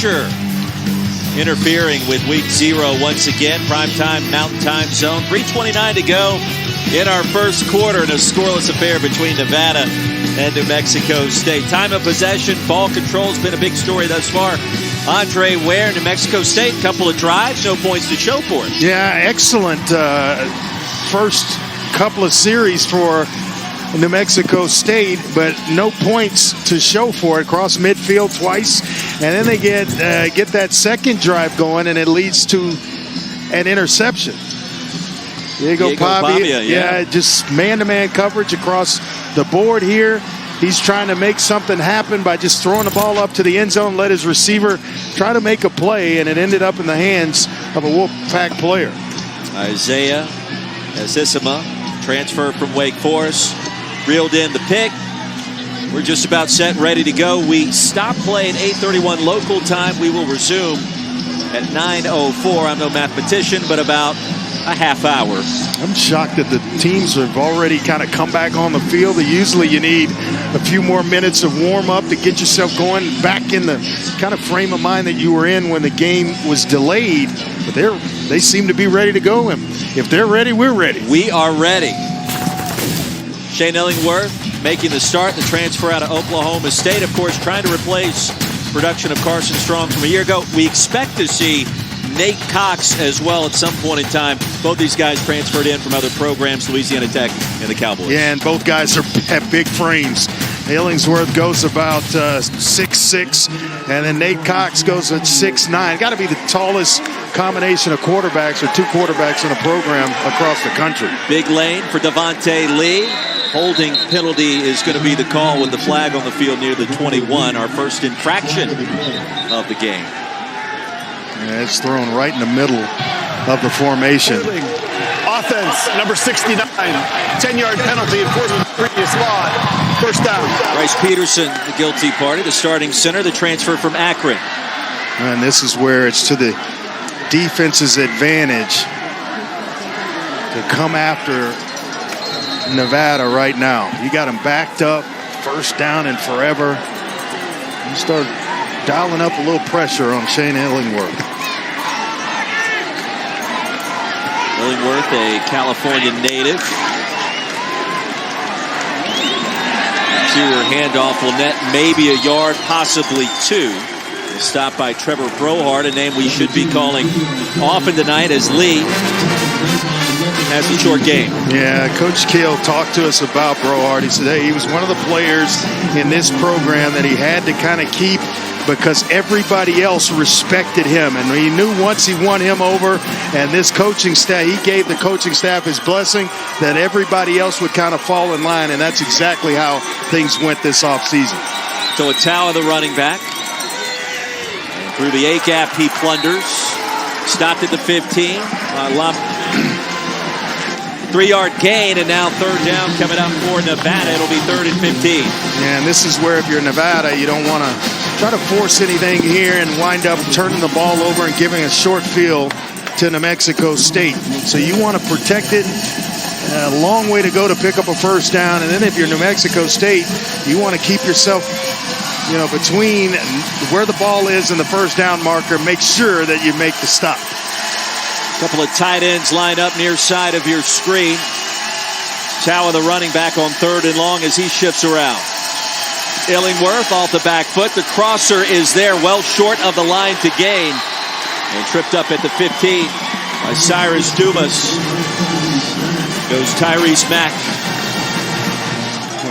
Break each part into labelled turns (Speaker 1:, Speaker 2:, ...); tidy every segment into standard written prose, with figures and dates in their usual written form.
Speaker 1: pressure interfering with week 0 once again. Primetime Mountain Time Zone. 3:29 to go in our first quarter in a scoreless affair between Nevada and New Mexico State. Time of possession, ball control has been a big story thus far. Andre Ware, New Mexico State, couple of drives, no points to show for it.
Speaker 2: Yeah, excellent first couple of series for New Mexico State, but no points to show for it. Cross midfield twice, and then they get that second drive going, and it leads to an interception. Diego Pavia, yeah, just man-to-man coverage across the board here. He's trying to make something happen by just throwing the ball up to the end zone, let his receiver try to make a play, and it ended up in the hands of a Wolfpack player.
Speaker 1: Isaiah Azisima, transfer from Wake Forest, reeled in the pick. We're just about set and ready to go. We stop play at 8:31 local time. We will resume at 9:04. I'm no mathematician, but about a half hour.
Speaker 2: I'm shocked that the teams have already kind of come back on the field. Usually you need a few more minutes of warm-up to get yourself going back in the kind of frame of mind that you were in when the game was delayed. But they seem to be ready to go. And if they're ready, we're ready.
Speaker 1: We are ready. Shane Illingworth making the start, the transfer out of Oklahoma State, of course, trying to replace production of Carson Strong from a year ago. We expect to see Nate Cox as well at some point in time. Both these guys transferred in from other programs, Louisiana Tech and the Cowboys.
Speaker 2: Yeah, and both guys have big frames. Illingsworth goes about 6'6", and then Nate Cox goes at 6'9". Got to be the tallest combination of quarterbacks or two quarterbacks in a program across the country.
Speaker 1: Big lane for Devontae Lee. Holding penalty is going to be the call with the flag on the field near the 21. Our first infraction of the game.
Speaker 2: Yeah, it's thrown right in the middle of the formation.
Speaker 3: Offense, number 69. 10-yard penalty, enforcement in the previous spot. First down.
Speaker 1: Bryce Peterson, the guilty party, the starting center, the transfer from Akron.
Speaker 2: And this is where it's to the defense's advantage to come after Nevada right now. You got them backed up, first down and forever. You start dialing up a little pressure on Shane Illingworth.
Speaker 1: Illingworth, a California native. Interior handoff will net maybe a yard, possibly two. A stop by Trevor Brohart, a name we should be calling often tonight as Lee has a short game.
Speaker 2: Yeah, Coach Kale talked to us about Brohart. He said, hey, he was one of the players in this program that he had to kind of keep because everybody else respected him. And he knew once he won him over and this coaching staff, he gave the coaching staff his blessing, that everybody else would kind of fall in line. And that's exactly how things went this offseason.
Speaker 1: So Atawa, the running back. And through the A-gap, he plunders. Stopped at the 15. 3-yard gain, and now third down coming up for Nevada. It'll be 3rd and 15.
Speaker 2: Yeah, and this is where if you're Nevada, you don't want to try to force anything here and wind up turning the ball over and giving a short field to New Mexico State. So you want to protect it. A long way to go to pick up a first down. And then if you're New Mexico State, you want to keep yourself, between where the ball is and the first down marker. Make sure that you make the stop.
Speaker 1: Couple of tight ends line up near side of your screen. Tawa, the running back, on 3rd and long as he shifts around. Illingworth off the back foot. The crosser is there, well short of the line to gain. And tripped up at the 15 by Cyrus Dumas. Goes Tyrese Mack.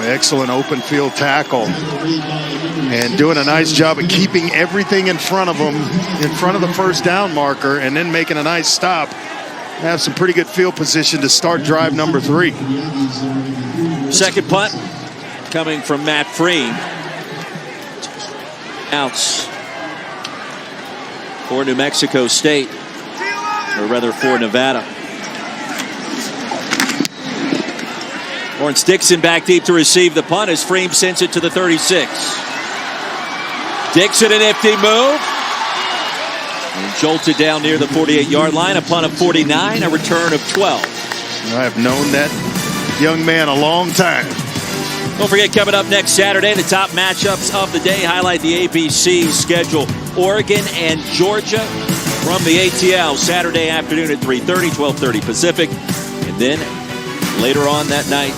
Speaker 2: Excellent open field tackle. And doing a nice job of keeping everything in front of them, in front of the first down marker, and then making a nice stop. Have some pretty good field position to start drive number 3.
Speaker 1: Second punt coming from Matt Freem. Outs for New Mexico State, or rather for Nevada. Lawrence Dixon back deep to receive the punt as Freem sends it to the 36. Dixon, a nifty move. And jolted down near the 48-yard line. A punt of 49, a return of 12.
Speaker 2: I have known that young man a long time.
Speaker 1: Don't forget, coming up next Saturday, the top matchups of the day highlight the ABC schedule. Oregon and Georgia from the ATL Saturday afternoon at 3:30, 12:30 Pacific. And then later on that night,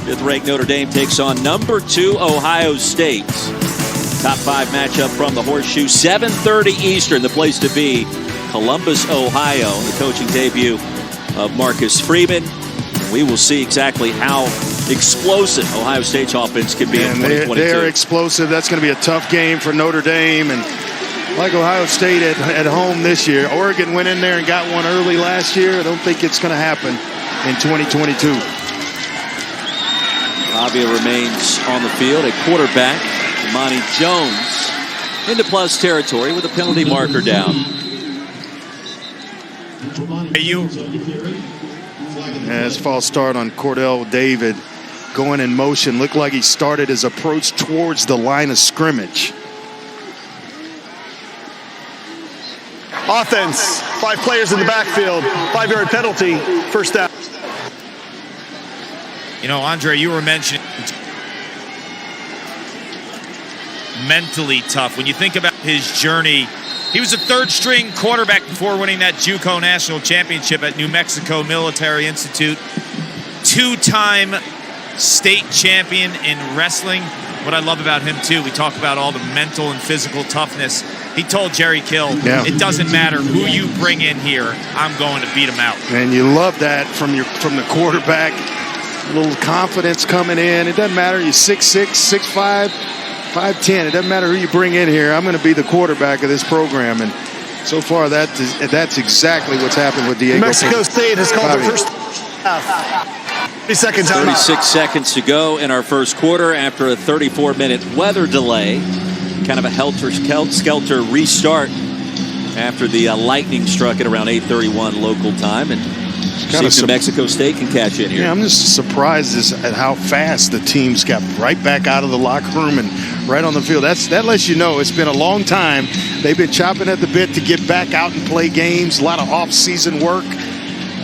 Speaker 1: 5th-ranked Notre Dame takes on number 2 Ohio State. Top 5 matchup from the Horseshoe, 7:30 Eastern, the place to be. Columbus, Ohio, the coaching debut of Marcus Freeman. We will see exactly how explosive Ohio State's offense can be in 2022.
Speaker 2: They're explosive. That's going to be a tough game for Notre Dame. And like Ohio State at home this year, Oregon went in there and got one early last year. I don't think it's going to happen in 2022.
Speaker 1: Pavia remains on the field at quarterback. Monty Jones into plus territory with a penalty marker down.
Speaker 2: As false start on Cordell David, going in motion. Looked like he started his approach towards the line of scrimmage.
Speaker 3: Offense, 5 players in the backfield, 5-yard penalty, first down.
Speaker 4: You know, Andre, you were mentioning mentally tough. When you think about his journey, he was a 3rd-string quarterback before winning that JUCO National Championship at New Mexico Military Institute. 2-time state champion in wrestling. What I love about him, too, we talk about all the mental and physical toughness. He told Jerry Kill, it doesn't matter who you bring in here, I'm going to beat him out.
Speaker 2: And you love that from the quarterback. A little confidence coming in. It doesn't matter. You're 6'6", 6'5", 5'10". It doesn't matter who you bring in here. I'm going to be the quarterback of this program. And so far, that's exactly what's happened with Diego.
Speaker 3: Mexico State has called their first half.
Speaker 1: 36 seconds to go in our first quarter after a 34-minute weather delay. Kind of a helter-skelter restart after the lightning struck at around 8:31 local time. And see if New Mexico State can catch in here.
Speaker 2: Yeah, I'm just surprised at how fast the teams got right back out of the locker room and right on the field. That lets you know it's been a long time. They've been chopping at the bit to get back out and play games. A lot of off-season work.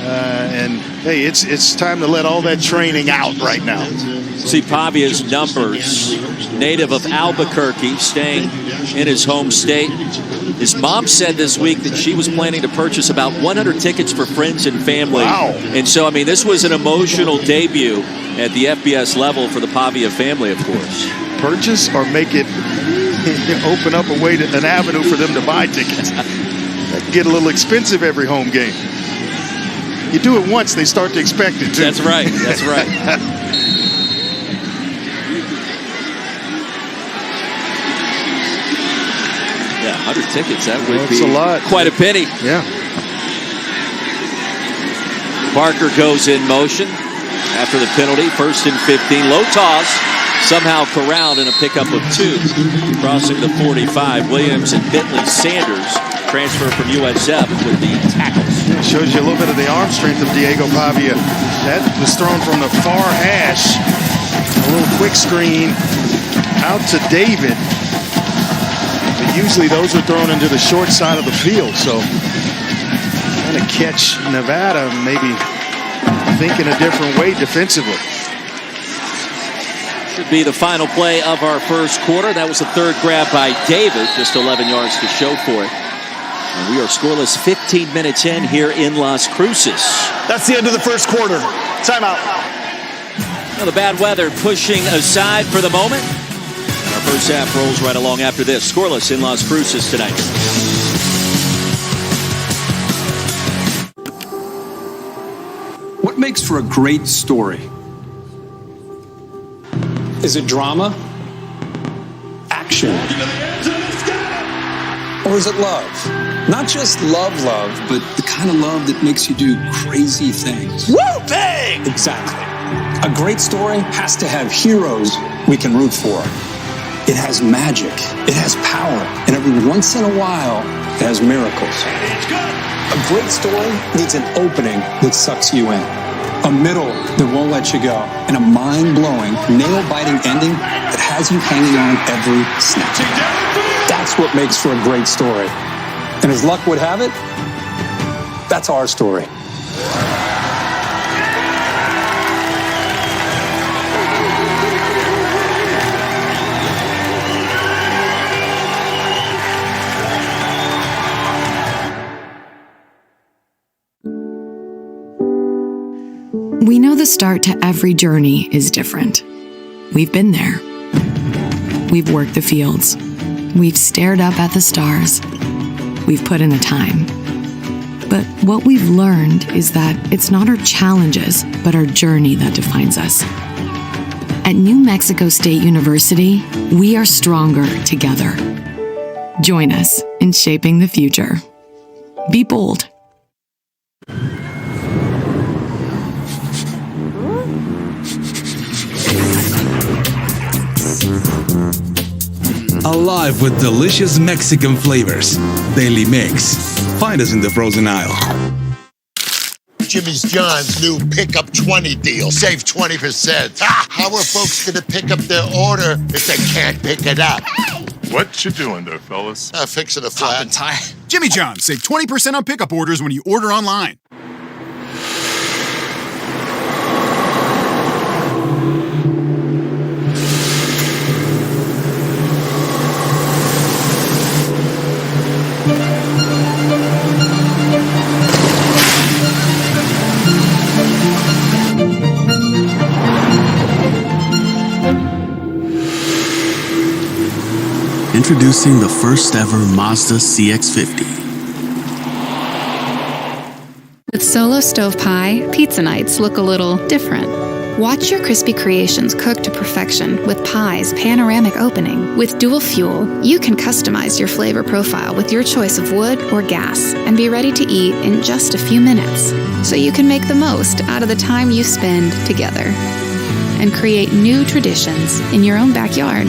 Speaker 2: And, hey, it's time to let all that training out right now.
Speaker 1: See Pavia's numbers. Native of Albuquerque, staying in his home state. His mom said this week that she was planning to purchase about 100 tickets for friends and family.
Speaker 2: Wow.
Speaker 1: And so, I mean, this was an emotional debut at the FBS level for the Pavia family, of course.
Speaker 2: Purchase or make it open up a way to an avenue for them to buy tickets. That can get a little expensive every home game. You do it once, they start to expect it, too.
Speaker 1: That's right. That's right. Yeah, 100 tickets. That would be
Speaker 2: a lot.
Speaker 1: Quite a penny.
Speaker 2: Yeah.
Speaker 1: Parker goes in motion after the penalty. 1st and 15. Low toss. Somehow corralled in a pickup of 2. Crossing the 45. Williams and Bentley Sanders transfer from USF with the tackles.
Speaker 2: It shows you a little bit of the arm strength of Diego Pavia. That was thrown from the far hash. A little quick screen out to David. But usually those are thrown into the short side of the field. So trying to catch Nevada, maybe thinking a different way defensively.
Speaker 1: Should be the final play of our first quarter. That was the 3rd grab by David. Just 11 yards to show for it. And we are scoreless 15 minutes in here in Las Cruces.
Speaker 3: That's the end of the first quarter. Timeout.
Speaker 1: Well, the bad weather pushing aside for the moment. Our first half rolls right along after this. Scoreless in Las Cruces tonight.
Speaker 5: What makes for a great story? Is it drama? Action? Or is it love? Not just love, but the kind of love that makes you do crazy things.
Speaker 3: Woo, bang!
Speaker 5: Exactly. A great story has to have heroes we can root for. It has magic. It has power. And every once in a while, it has miracles. A great story needs an opening that sucks you in. A middle that won't let you go. And a mind-blowing, nail-biting ending that has you hanging on every snap. That's what makes for a great story. And as luck would have it, that's our story.
Speaker 6: We know the start to every journey is different. We've been there. We've worked the fields. We've stared up at the stars. We've put in the time. But what we've learned is that it's not our challenges, but our journey that defines us. At New Mexico State University, we are stronger together. Join us in shaping the future. Be bold.
Speaker 7: Alive with delicious Mexican flavors. Daily Mix. Find us in the frozen aisle.
Speaker 8: Jimmy's John's new Pickup 20 deal. Save 20%. How are folks going to pick up their order if they can't pick it up?
Speaker 9: What you doing there, fellas?
Speaker 8: Fixing a flat tire.
Speaker 10: Jimmy John's. Save 20% on pickup orders when you order online.
Speaker 11: Introducing the first ever Mazda CX-50.
Speaker 12: With Solo Stove Pie, pizza nights look a little different. Watch your crispy creations cook to perfection with Pie's panoramic opening. With dual fuel, you can customize your flavor profile with your choice of wood or gas and be ready to eat in just a few minutes. So you can make the most out of the time you spend together and create new traditions in your own backyard.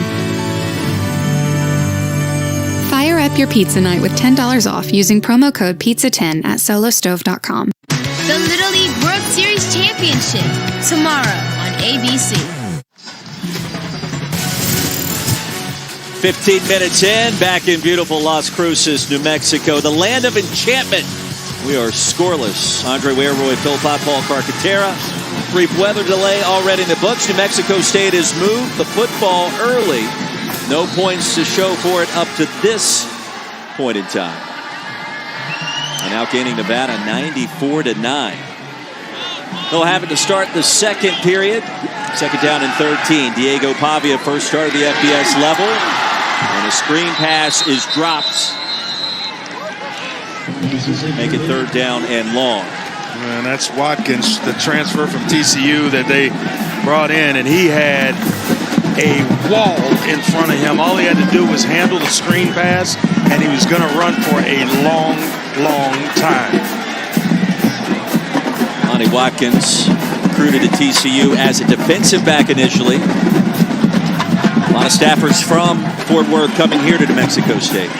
Speaker 12: Fire up your pizza night with $10 off using promo code PIZZA10 at solostove.com.
Speaker 13: The Little League World Series Championship, tomorrow on ABC.
Speaker 1: 15 minutes in, back in beautiful Las Cruces, New Mexico, the land of enchantment. We are scoreless. Andre Weroy, Philpott, Paul Carcaterra. Brief weather delay already in the books. New Mexico State has moved the football early. No points to show for it up to this point in time. And outgaining Nevada 94-9. They'll have it to start the second period. Second down and 13. Diego Pavia first start at the FBS level. And a screen pass is dropped. Make it third down and long.
Speaker 2: And that's Watkins, the transfer from TCU that they brought in. And he had a wall in front of him. All he had to do was handle the screen pass, and he was going to run for a long, long time.
Speaker 1: Lonnie Watkins recruited at TCU as a defensive back initially. A lot of staffers from Fort Worth coming here to New Mexico State.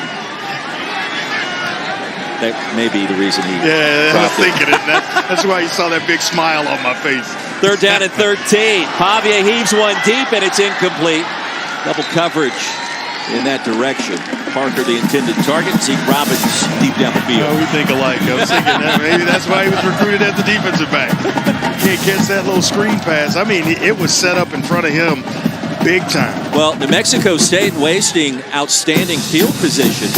Speaker 1: That may be the reason he
Speaker 2: I was thinking it. That's why you saw that big smile on my face.
Speaker 1: Third down and 13. Pavia heaves one deep, and it's incomplete. Double coverage in that direction. Parker, the intended target. Zeke Robbins deep down the field.
Speaker 2: Oh, we think alike. I was thinking that maybe that's why he was recruited as the defensive back. Can't catch that little screen pass. I mean, it was set up in front of him big time.
Speaker 1: Well, New Mexico State wasting outstanding field position.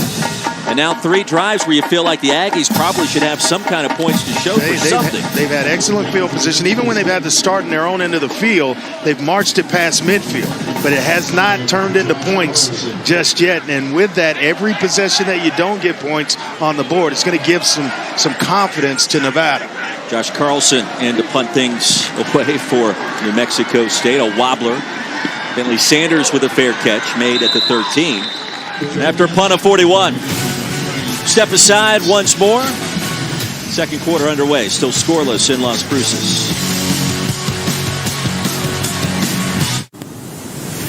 Speaker 1: And now 3 drives where you feel like the Aggies probably should have some kind of points to show for something.
Speaker 2: They've had excellent field position. Even when they've had to start in their own end of the field, they've marched it past midfield. But it has not turned into points just yet. And with that, every possession that you don't get points on the board, it's going to give some confidence to Nevada.
Speaker 1: Josh Carlson in to punt things away for New Mexico State. A wobbler. Bentley Sanders with a fair catch made at the 13. After a punt of 41. Step aside once more. Second quarter underway. Still scoreless in Las Cruces.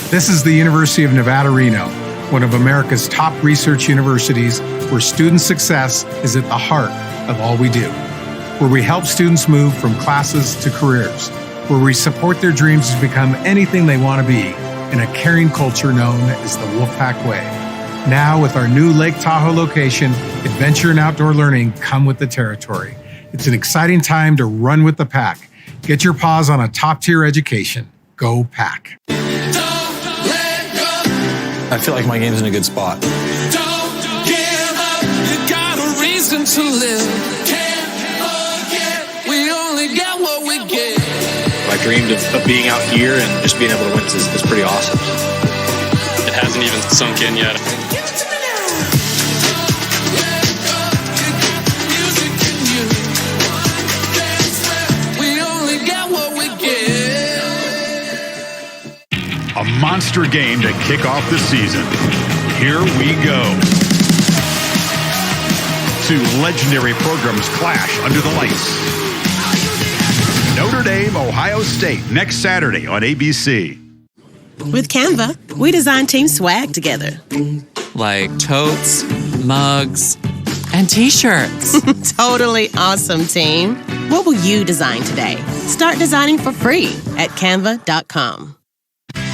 Speaker 14: This is the University of Nevada, Reno, one of America's top research universities where student success is at the heart of all we do. Where we help students move from classes to careers. Where we support their dreams to become anything they want to be in a caring culture known as the Wolfpack Way. Now, with our new Lake Tahoe location, adventure and outdoor learning come with the territory. It's an exciting time to run with the pack. Get your paws on a top-tier education. Go Pack.
Speaker 15: I feel like my game's in a good spot.
Speaker 16: Don't give up. You got a reason to live. Can't forget. We only get what we get.
Speaker 15: dreamed of being out here, and just being able to win is pretty awesome. It hasn't even sunk in yet.
Speaker 10: A monster game to kick off the season. Here we go. Two legendary programs clash under the lights. Notre Dame, Ohio State, next Saturday on ABC.
Speaker 17: With Canva, we design team swag together.
Speaker 18: Like totes, mugs, and t-shirts.
Speaker 17: Totally awesome, team. What will you design today? Start designing for free at canva.com.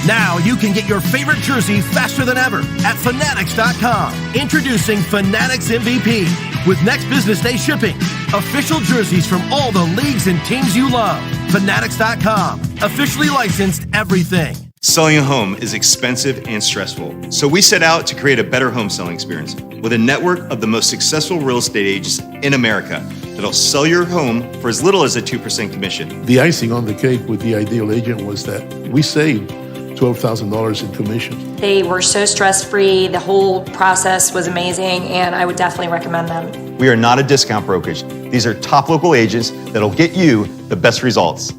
Speaker 19: Now you can get your favorite jersey faster than ever at Fanatics.com. Introducing Fanatics MVP with next business day shipping. Official jerseys from all the leagues and teams you love. Fanatics.com. Officially licensed everything.
Speaker 20: Selling a home is expensive and stressful, so we set out to create a better home selling experience with a network of the most successful real estate agents in America that'll sell your home for as little as a 2% commission.
Speaker 21: The icing on the cake with the Ideal Agent was that we saved $12,000 in commission.
Speaker 22: They were so stress-free. The whole process was amazing, and I would definitely recommend them.
Speaker 20: We are not a discount brokerage. These are top local agents that'll get you the best results.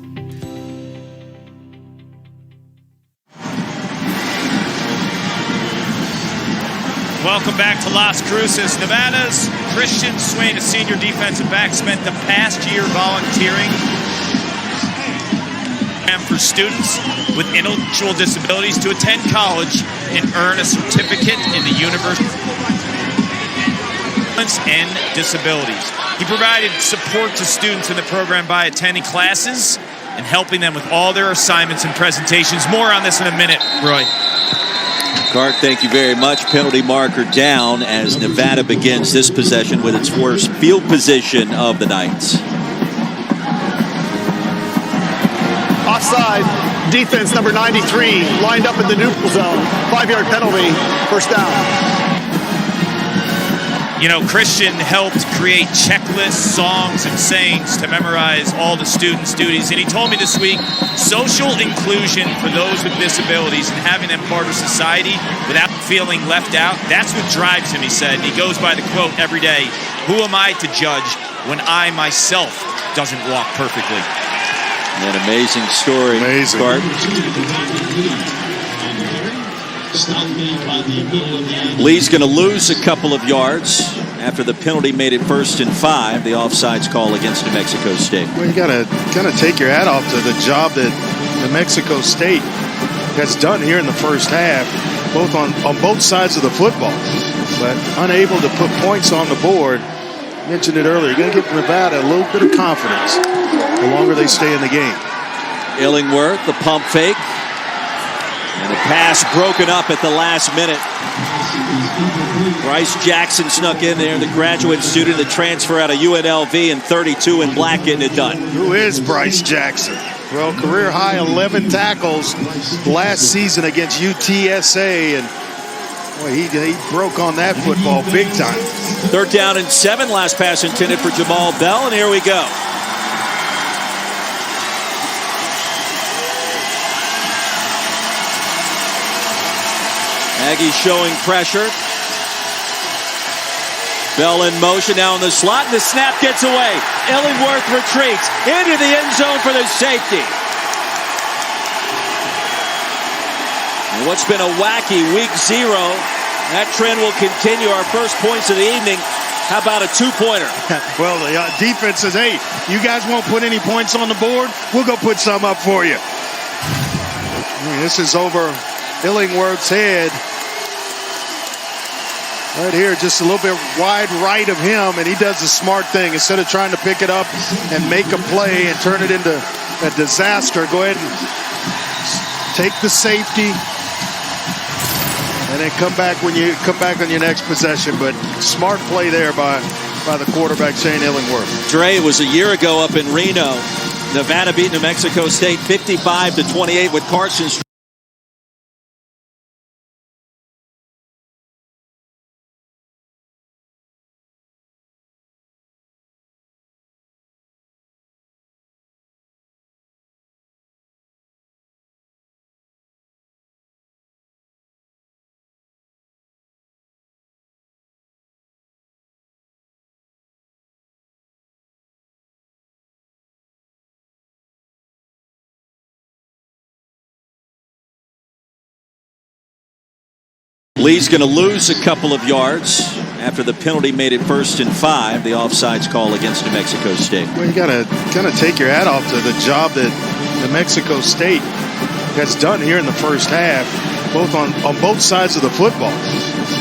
Speaker 4: Welcome back to Las Cruces, Nevada's Christian Swain, a senior defensive back, spent the past year volunteering for students with intellectual disabilities to attend college and earn a certificate in the University and Disabilities. He provided support to students in the program by attending classes and helping them with all their assignments and presentations. More on this in a minute, Roy.
Speaker 1: Cart, thank you very much. Penalty marker down as Nevada begins this possession with its worst field position of the night.
Speaker 3: Offside, defense number 93, lined up in the neutral zone. 5-yard penalty, first down.
Speaker 4: You know, Christian helped create checklists, songs, and sayings to memorize all the students' duties. And he told me this week, social inclusion for those with disabilities and having them part of society without feeling left out, that's what drives him, he said. And he goes by the quote every day, "Who am I to judge when I myself doesn't walk perfectly?"
Speaker 1: An amazing story.
Speaker 2: Amazing.
Speaker 1: Bart. Lee's going to lose a couple of yards after the penalty made it 1st and 5. The offsides call against New Mexico State.
Speaker 2: Well, you got to kind of take your hat off to the job that New Mexico State has done here in the first half, both on both sides of the football, but unable to put points on the board. Mentioned it earlier. You're going to give Nevada a little bit of confidence the longer they stay in the game.
Speaker 1: Illingworth, the pump fake. And a pass broken up at the last minute. Bryce Jackson snuck in there, the graduate student, the transfer out of UNLV, and 32 in black getting it done.
Speaker 2: Who is Bryce Jackson? Well, career high 11 tackles last season against UTSA, and boy, he broke on that football big time.
Speaker 1: 3rd down and 7. Last pass intended for Jamal Bell, and here we go. Aggies showing pressure. Bell in motion now in the slot, and the snap gets away. Illingworth retreats into the end zone for the safety. And what's been a wacky week 0, that trend will continue. Our first points of the evening. How about a 2-pointer?
Speaker 2: Well, the defense says, hey, you guys won't put any points on the board? We'll go put some up for you. This is over Illingworth's head. Right here, just a little bit wide right of him, and he does the smart thing. Instead of trying to pick it up and make a play and turn it into a disaster, go ahead and take the safety and then come back when you come back on your next possession. But smart play there by the quarterback, Shane Illingworth.
Speaker 1: Dre, it was a year ago up in Reno. Nevada beat New Mexico State 55-28 with Carson Lee's going to lose a couple of yards after the penalty made it 1st and 5. The offsides call against New Mexico State.
Speaker 2: Well, you got to kind of take your hat off to the job that New Mexico State has done here in the first half, both on both sides of the football,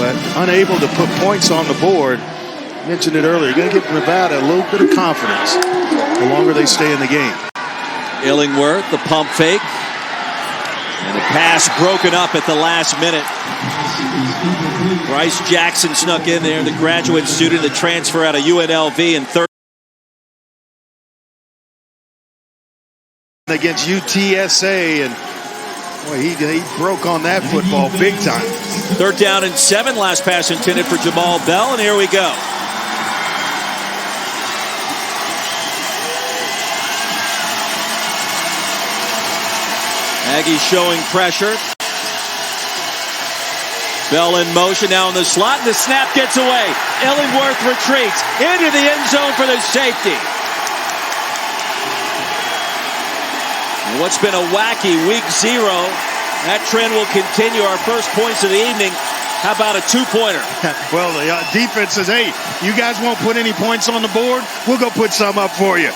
Speaker 2: but unable to put points on the board. I mentioned it earlier. You're going to give Nevada a little bit of confidence the longer they stay in the game.
Speaker 1: Illingworth, the pump fake. And the pass broken up at the last minute. Bryce Jackson snuck in there, the graduate student, the transfer out of UNLV in third.
Speaker 2: Against UTSA, and boy, he broke on that football big time.
Speaker 1: 3rd down and 7. Last pass intended for Jamal Bell, and here we go. Aggies showing pressure. Bell in motion now in the slot, and the snap gets away. Illingworth retreats into the end zone for the safety. And what's been a wacky week 0, that trend will continue. Our first points of the evening. How about a 2-pointer?
Speaker 2: Well, the defense says, hey, you guys won't put any points on the board? We'll go put some up for you.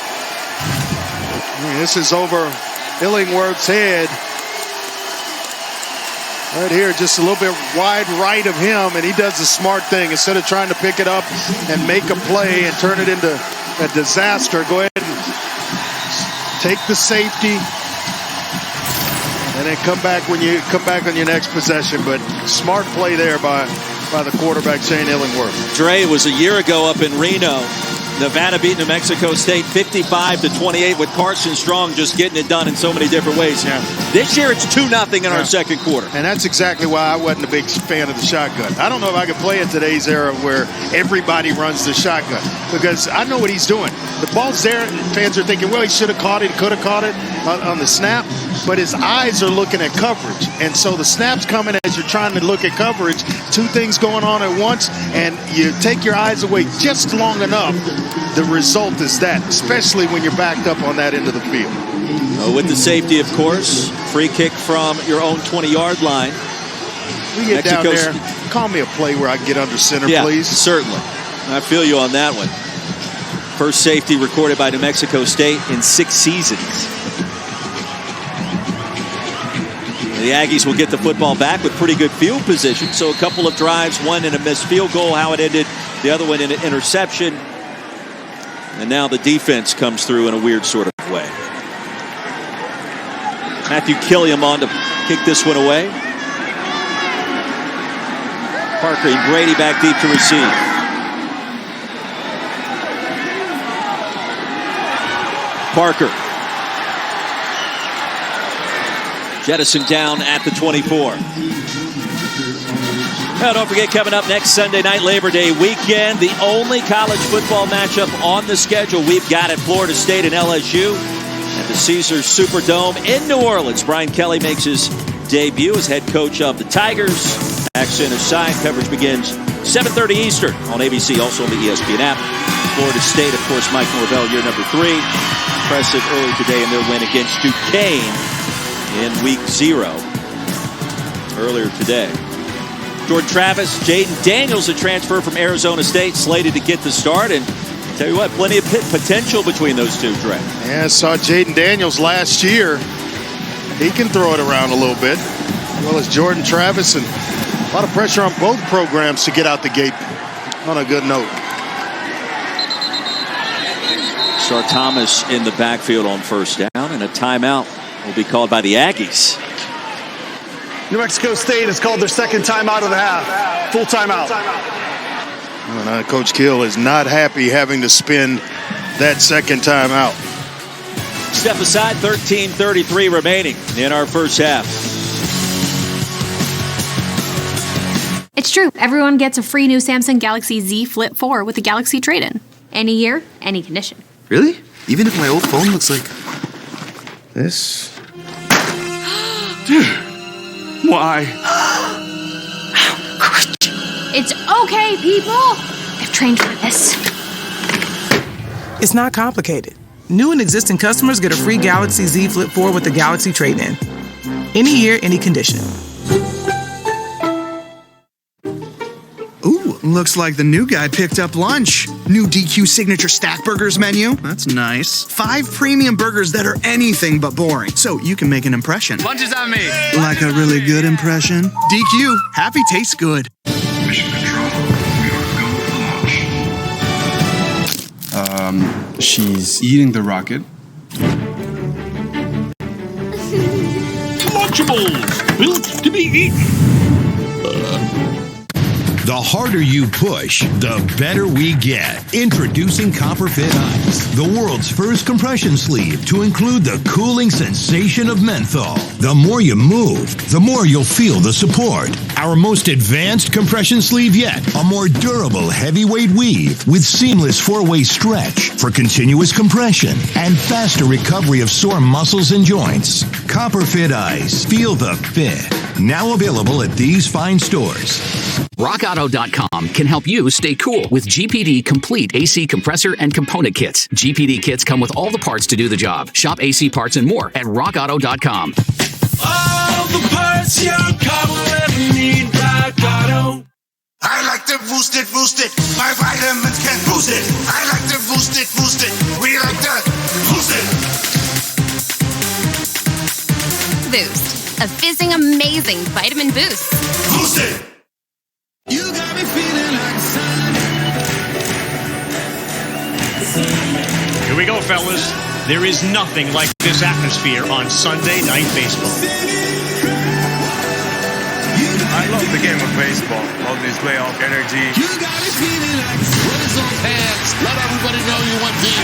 Speaker 2: This is over Illingworth's head. Right here, just a little bit wide right of him, and he does the smart thing. Instead of trying to pick it up and make a play and turn it into a disaster, go ahead and take the safety and then come back when you come back on your next possession. But smart play there by the quarterback, Shane Illingworth.
Speaker 1: Dre, was a year ago up in Reno. Nevada beat New Mexico State 55-28 with Carson Strong just getting it done in so many different ways.
Speaker 2: Yeah.
Speaker 1: This year it's 2-0 in our second quarter.
Speaker 2: And that's exactly why I wasn't a big fan of the shotgun. I don't know if I could play in today's era where everybody runs the shotgun, because I know what he's doing. The ball's there, and fans are thinking, well, he should have caught it, could have caught it on the snap, but his eyes are looking at coverage. And so the snap's coming as you're trying to look at coverage, 2 things going on at once, and you take your eyes away just long enough. The result is that, especially when you're backed up on that end of the field.
Speaker 1: With the safety, of course, free kick from your own 20-yard line.
Speaker 2: We get down there, call me a play where I can get under center, please.
Speaker 1: Certainly. I feel you on that one. First safety recorded by New Mexico State in 6 seasons. The Aggies will get the football back with pretty good field position. So a couple of drives, one in a missed field goal, how it ended, the other one in an interception. And now the defense comes through in a weird sort of way. Matthew Killiam on to kick this one away. Parker and Brady back deep to receive. Parker. Jettisoned down at the 24. Now, don't forget, coming up next Sunday night, Labor Day weekend, the only college football matchup on the schedule we've got at Florida State and LSU at the Caesars Superdome in New Orleans. Brian Kelly makes his debut as head coach of the Tigers. Accent aside, coverage begins 7:30 Eastern on ABC, also on the ESPN app. Florida State, of course, Mike Norvell, year number 3. Impressive early today in their win against Duquesne in week 0 earlier today. Jordan Travis, Jaden Daniels, a transfer from Arizona State, slated to get the start. And tell you what, plenty of potential between those two, Dre.
Speaker 2: Yeah, I saw Jaden Daniels last year. He can throw it around a little bit, as well as Jordan Travis, and a lot of pressure on both programs to get out the gate on a good note.
Speaker 1: Star Thomas in the backfield on first down, and a timeout will be called by the Aggies.
Speaker 3: New Mexico State has called their second timeout of the half. Full timeout.
Speaker 2: Coach Kill is not happy having to spend that second timeout.
Speaker 1: Step aside, 13:33 remaining in our first half.
Speaker 5: It's true. Everyone gets a free new Samsung Galaxy Z Flip 4 with the Galaxy Trade-In. Any year, any condition.
Speaker 6: Really? Even if my old phone looks like this? Dude, why?
Speaker 5: It's okay, people! I've trained for this.
Speaker 23: It's not complicated. New and existing customers get a free Galaxy Z Flip 4 with the Galaxy Trade-In. Any year, any condition.
Speaker 7: Looks like the new guy picked up lunch. New DQ Signature Stack Burgers menu. That's nice. 5 premium burgers that are anything but boring, so you can make an impression.
Speaker 8: Lunch is on me.
Speaker 7: Like a really good impression? DQ, happy tastes good.
Speaker 6: Mission Control, we are go launch. She's eating the rocket.
Speaker 9: Lunchables, built to be eaten.
Speaker 24: The harder you push, the better we get. Introducing Copper Fit Ice, the world's first compression sleeve to include the cooling sensation of menthol. The more you move, the more you'll feel the support. Our most advanced compression sleeve yet, a more durable heavyweight weave with seamless 4-way stretch for continuous compression and faster recovery of sore muscles and joints. Copper Fit Ice, feel the fit. Now available at these fine stores.
Speaker 25: RockAuto.com can help you stay cool with GPD Complete AC Compressor and Component Kits. GPD kits come with all the parts to do the job. Shop AC parts and more at RockAuto.com.
Speaker 16: All the parts your car will ever need, Rock Auto.
Speaker 26: I like to boost it. My vitamins can boost it. I like to boost it. We like to boost it.
Speaker 27: Boost. A fizzing amazing vitamin boost.
Speaker 26: Boost it.
Speaker 16: You got me feeling like sun.
Speaker 28: Here we go, fellas. There is nothing like this atmosphere on Sunday Night Baseball.
Speaker 29: I love the game of baseball. All this playoff energy.
Speaker 16: You got me feeling like
Speaker 30: raise those hands. Let everybody know you want deep.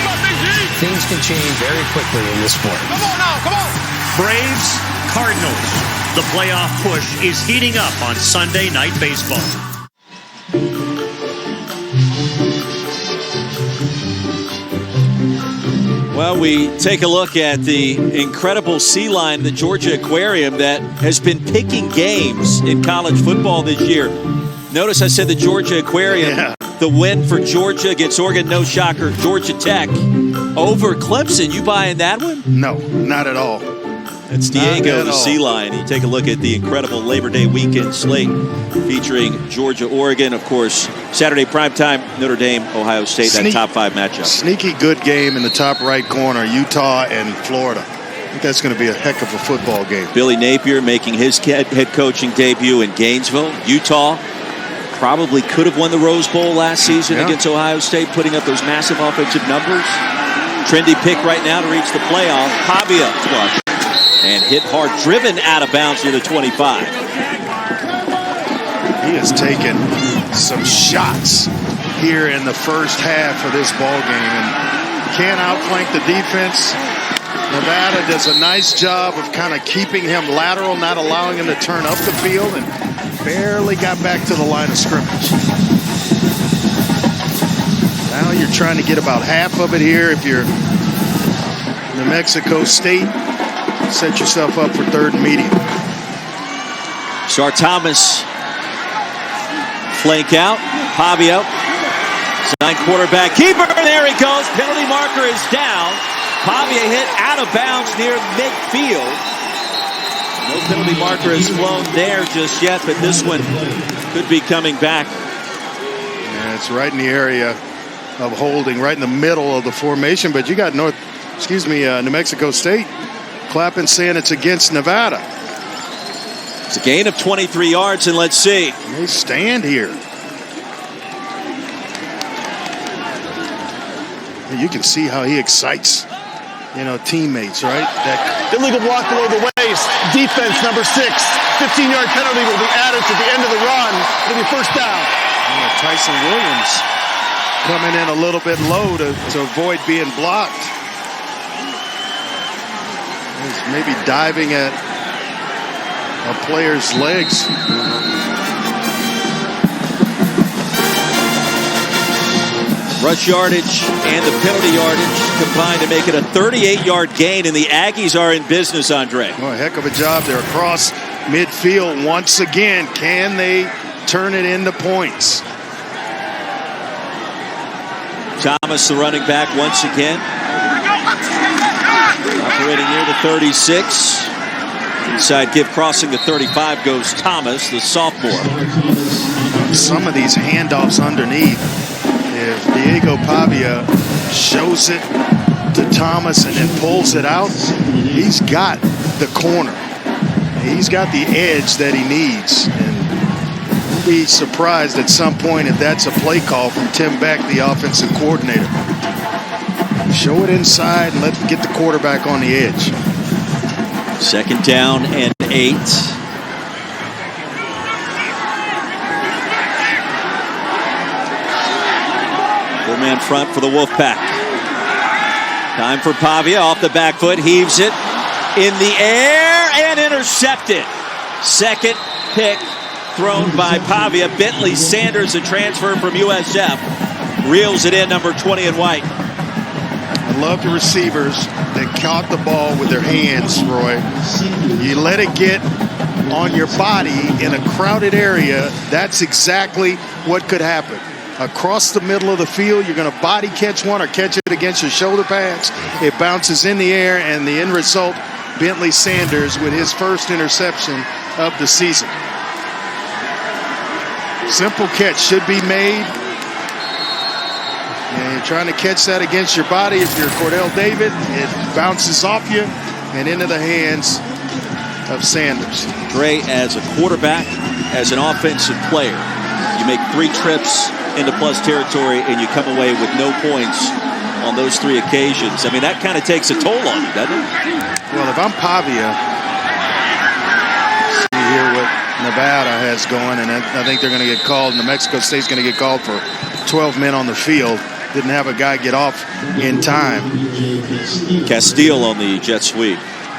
Speaker 31: Things can change very quickly in this sport.
Speaker 28: Come on now, come on. Braves, Cardinals. The playoff push is heating up on Sunday Night Baseball.
Speaker 1: Well, we take a look at the incredible sea lion, the Georgia Aquarium, that has been picking games in college football this year. Notice I said the Georgia Aquarium, the win for Georgia against Oregon, no shocker, Georgia Tech over Clemson. You buying that one?
Speaker 2: No, not at all.
Speaker 1: It's Diego, the sea lion. You take a look at the incredible Labor Day weekend slate featuring Georgia, Oregon. Of course, Saturday primetime, Notre Dame, Ohio State, that top 5 matchup.
Speaker 2: Sneaky good game in the top right corner, Utah and Florida. I think that's going to be a heck of a football game.
Speaker 1: Billy Napier making his head coaching debut in Gainesville. Utah probably could have won the Rose Bowl last season against Ohio State, putting up those massive offensive numbers. Trendy pick right now to reach the playoff. Pavia flush. And hit hard, driven out of bounds near the 25.
Speaker 2: He has taken some shots here in the first half of this ball game and can't outflank the defense. Nevada does a nice job of kind of keeping him lateral, not allowing him to turn up the field, and barely got back to the line of scrimmage. Now you're trying to get about half of it here if you're New Mexico State. Set yourself up for third and medium.
Speaker 1: Shar Thomas flank out. Pavia, sign quarterback keeper. There he goes. Penalty marker is down. Pavia hit out of bounds near midfield. No penalty marker has flown there just yet, but this one could be coming back.
Speaker 2: Yeah, it's right in the area of holding, right in the middle of the formation. But you got New Mexico State clapping, saying it's against Nevada.
Speaker 1: It's a gain of 23 yards, and let's see.
Speaker 2: They stand here. You can see how he excites, teammates, right? That
Speaker 3: illegal block below the waist. Defense number 6. 15-yard penalty will be added to the end of the run. It'll be first down.
Speaker 2: Tyson Williams coming in a little bit low to avoid being blocked. He's maybe diving at a player's legs.
Speaker 1: Rush yardage and the penalty yardage combined to make it a 38-yard gain, and the Aggies are in business, Andre.
Speaker 2: Oh, a heck of a job. They're across midfield once again. Can they turn it into points?
Speaker 1: Thomas, the running back, once again. Operating near the 36. Inside give crossing the 35 goes Thomas, the sophomore.
Speaker 2: Some of these handoffs underneath, if Diego Pavia shows it to Thomas and then pulls it out, he's got the corner. He's got the edge that he needs. And we'll be surprised at some point if that's a play call from Tim Beck, the offensive coordinator. Show it inside and let's get the quarterback on the edge.
Speaker 1: 2nd down and 8. Four-man front for the Wolfpack. Time for Pavia off the back foot, heaves it in the air and intercepted. Second pick thrown by Pavia. Bentley Sanders, a transfer from USF, reels it in, number 20 in white.
Speaker 2: I love the receivers that caught the ball with their hands, Roy. You let it get on your body in a crowded area, that's exactly what could happen. Across the middle of the field, you're going to body catch one or catch it against your shoulder pads. It bounces in the air, and the end result, Bentley Sanders with his first interception of the season. Simple catch should be made. And you're trying to catch that against your body. If you're Cordell David, it bounces off you and into the hands of Sanders.
Speaker 1: Dre, as a quarterback, as an offensive player, you make 3 trips into plus territory and you come away with no points on those 3 occasions. I mean, that kind of takes a toll on you, doesn't it?
Speaker 2: Well, if I'm Pavia, see here what Nevada has going, and I think they're going to get called. New Mexico State's going to get called for 12 men on the field. Didn't have a guy get off in time.
Speaker 1: Castile on the jet sweep.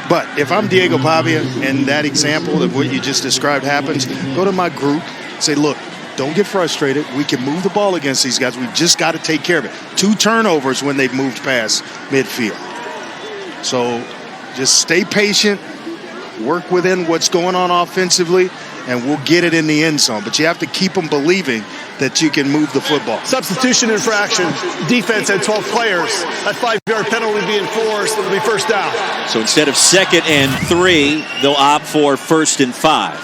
Speaker 2: But if I'm Diego Pavia and that example of what you just described happens, go to my group, say, look, don't get frustrated. We can move the ball against these guys. We've just got to take care of it. 2 turnovers when they've moved past midfield. So just stay patient, work within what's going on offensively, and we'll get it in the end zone. But you have to keep them believing that you can move the football.
Speaker 3: Substitution infraction. Defense had 12 players. That 5-yard penalty be enforced. It'll be first down.
Speaker 1: So instead of 2nd and 3, they'll opt for 1st and 5.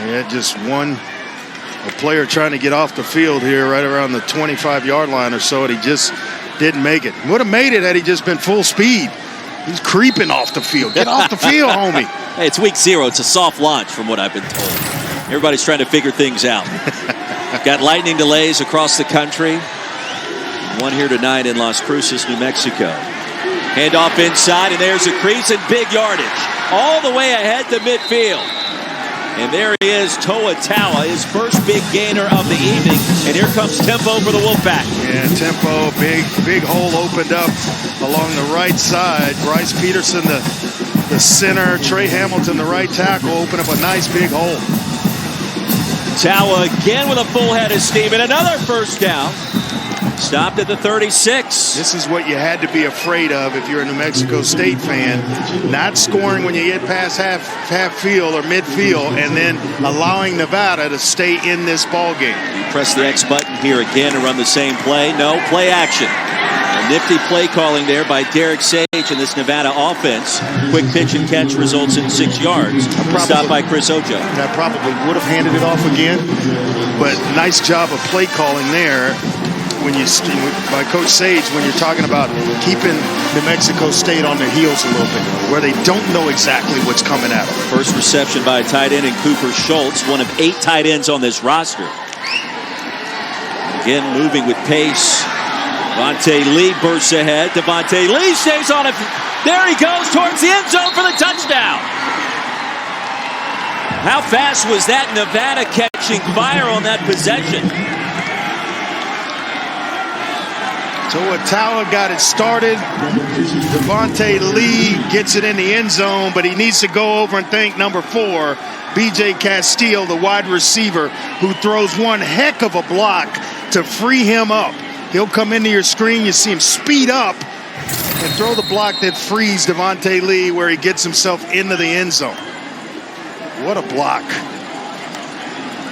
Speaker 2: Yeah, just a player trying to get off the field here right around the 25-yard line or so, and he just didn't make it. Would have made it had he just been full speed. He's creeping off the field. Get off the field, homie.
Speaker 1: Hey, it's week 0. It's a soft launch from what I've been told. Everybody's trying to figure things out. Got lightning delays across the country. One here tonight in Las Cruces, New Mexico. Handoff inside, and there's a crease and big yardage. All the way ahead to midfield. And there he is, Toa Taua, his first big gainer of the evening. And here comes Tempo for the Wolfpack.
Speaker 2: Yeah, Tempo, big hole opened up along the right side. Bryce Peterson, the center. Trey Hamilton, the right tackle, opened up a nice big hole.
Speaker 1: Taua again with a full head of steam and another first down. Stopped at the 36.
Speaker 2: This is what you had to be afraid of if you're a New Mexico State fan. Not scoring when you get past half field or midfield, and then allowing Nevada to stay in this ball game.
Speaker 1: You press the X button here again and run the same play. No, play action. A nifty play calling there by Derek Sage in this Nevada offense. Quick pitch and catch results in 6 yards. Stopped by Chris Ojo.
Speaker 2: That probably would have handed it off again, but nice job of play calling there. By Coach Sage, when you're talking about keeping New Mexico State on their heels a little bit, where they don't know exactly what's coming at them.
Speaker 1: First reception by a tight end in Cooper Schultz, one of 8 tight ends on this roster. Again, moving with pace. Devontae Lee bursts ahead. Devontae Lee stays on it. There he goes towards the end zone for the touchdown. How fast was that Nevada catching fire on that possession?
Speaker 2: Toa Taua got it started. Devontae Lee gets it in the end zone, but he needs to go over and thank number 4, B.J. Castile, the wide receiver, who throws one heck of a block to free him up. He'll come into your screen, you see him speed up and throw the block that frees Devontae Lee where he gets himself into the end zone. What a block.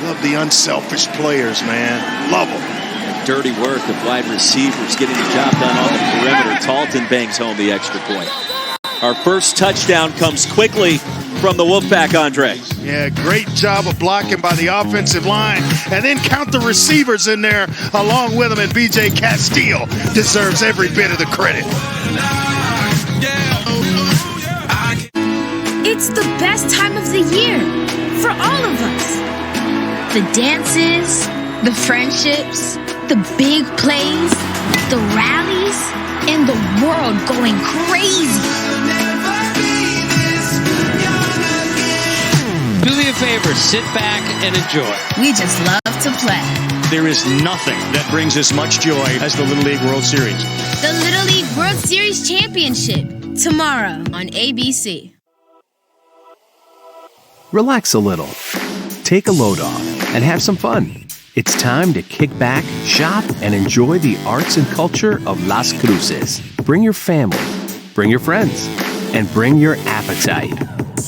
Speaker 2: Love the unselfish players, man. Love them.
Speaker 1: Dirty work of wide receivers getting the job done on the perimeter. Talton bangs home the extra point. Our first touchdown comes quickly from the Wolfpack, Andre.
Speaker 2: Yeah, great job of blocking by the offensive line. And then count the receivers in there along with him. And B.J. Castile deserves every bit of the credit.
Speaker 8: It's the best time of the year for all of us. The dances, the friendships, the big plays, the rallies, and the world going crazy.
Speaker 31: Do me a favor, sit back and enjoy.
Speaker 8: We just love to play.
Speaker 28: There is nothing that brings as much joy as the Little League World Series.
Speaker 8: The Little League World Series Championship, tomorrow on ABC.
Speaker 10: Relax a little, take a load off, and have some fun. It's time to kick back, shop, and enjoy the arts and culture of Las Cruces. Bring your family, bring your friends, and bring your appetite.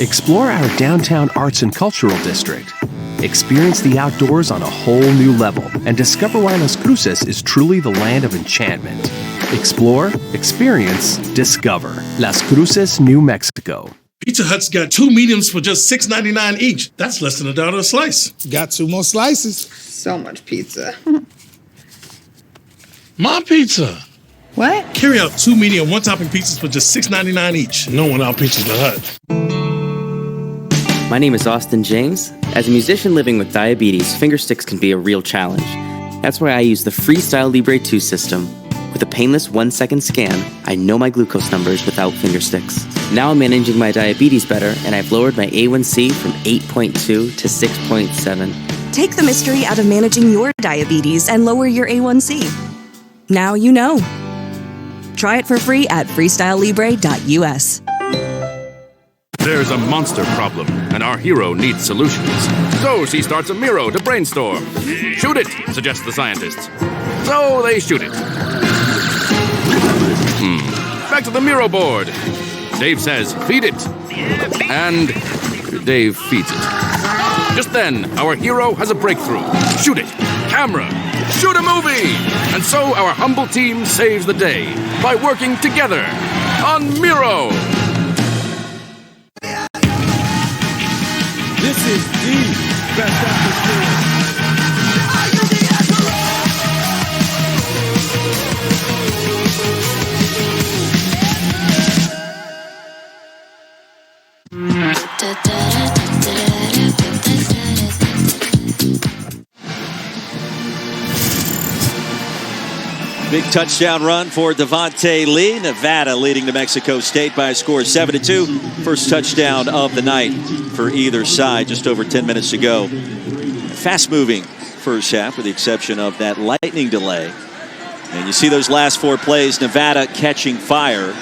Speaker 10: Explore our downtown arts and cultural district. Experience the outdoors on a whole new level and discover why Las Cruces is truly the land of enchantment. Explore, experience, discover. Las Cruces, New Mexico.
Speaker 9: Pizza Hut's got 2 mediums for just $6.99 each. That's less than $1 a slice.
Speaker 11: Got 2 more slices.
Speaker 12: So much pizza.
Speaker 9: My pizza.
Speaker 12: What?
Speaker 9: Carry out 2 medium one-topping pizzas for just $6.99 each. No one out Pizza Hut.
Speaker 13: My name is Austin James. As a musician living with diabetes, finger sticks can be a real challenge. That's why I use the Freestyle Libre 2 system. With a painless 1-second scan, I know my glucose numbers without finger sticks. Now I'm managing my diabetes better, and I've lowered my A1C from 8.2 to 6.7.
Speaker 14: Take the mystery out of managing your diabetes and lower your A1C. Now you know. Try it for free at freestylelibre.us.
Speaker 15: There's a monster problem, and our hero needs solutions. So she starts a Miro to brainstorm. Shoot it, suggests the scientists. So they shoot it. Back to the Miro board. Dave says, feed it. And Dave feeds it. Just then, our hero has a breakthrough. Shoot it. Camera. Shoot a movie. And so our humble team saves the day by working together on Miro.
Speaker 16: This is the best atmosphere.
Speaker 1: Big touchdown run for Devontae Lee. Nevada leading New Mexico State by a score of 7-2. First touchdown of the night for either side just over 10 minutes to go. Fast-moving first half with the exception of that lightning delay. And you see those last 4 plays, Nevada catching fire.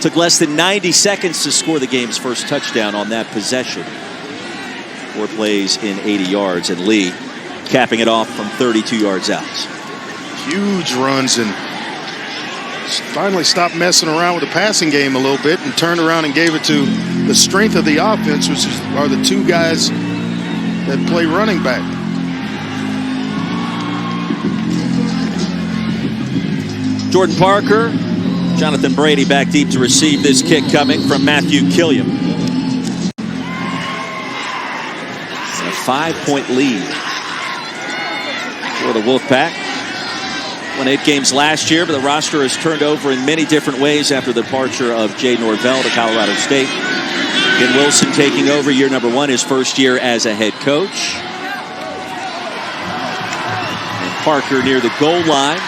Speaker 1: Took less than 90 seconds to score the game's first touchdown on that possession. 4 plays in 80 yards, and Lee capping it off from 32 yards out.
Speaker 2: Huge runs and finally stopped messing around with the passing game a little bit and turned around and gave it to the strength of the offense, which are the 2 guys that play running back.
Speaker 1: Jordan Parker, Jonathan Brady back deep to receive this kick coming from Matthew Killiam. It's a 5-point lead for the Wolfpack. Won 8 games last year, but the roster has turned over in many different ways after the departure of Jay Norvell to Colorado State. Ken Wilson taking over year number 1, his first year as a head coach. And Parker near the goal line.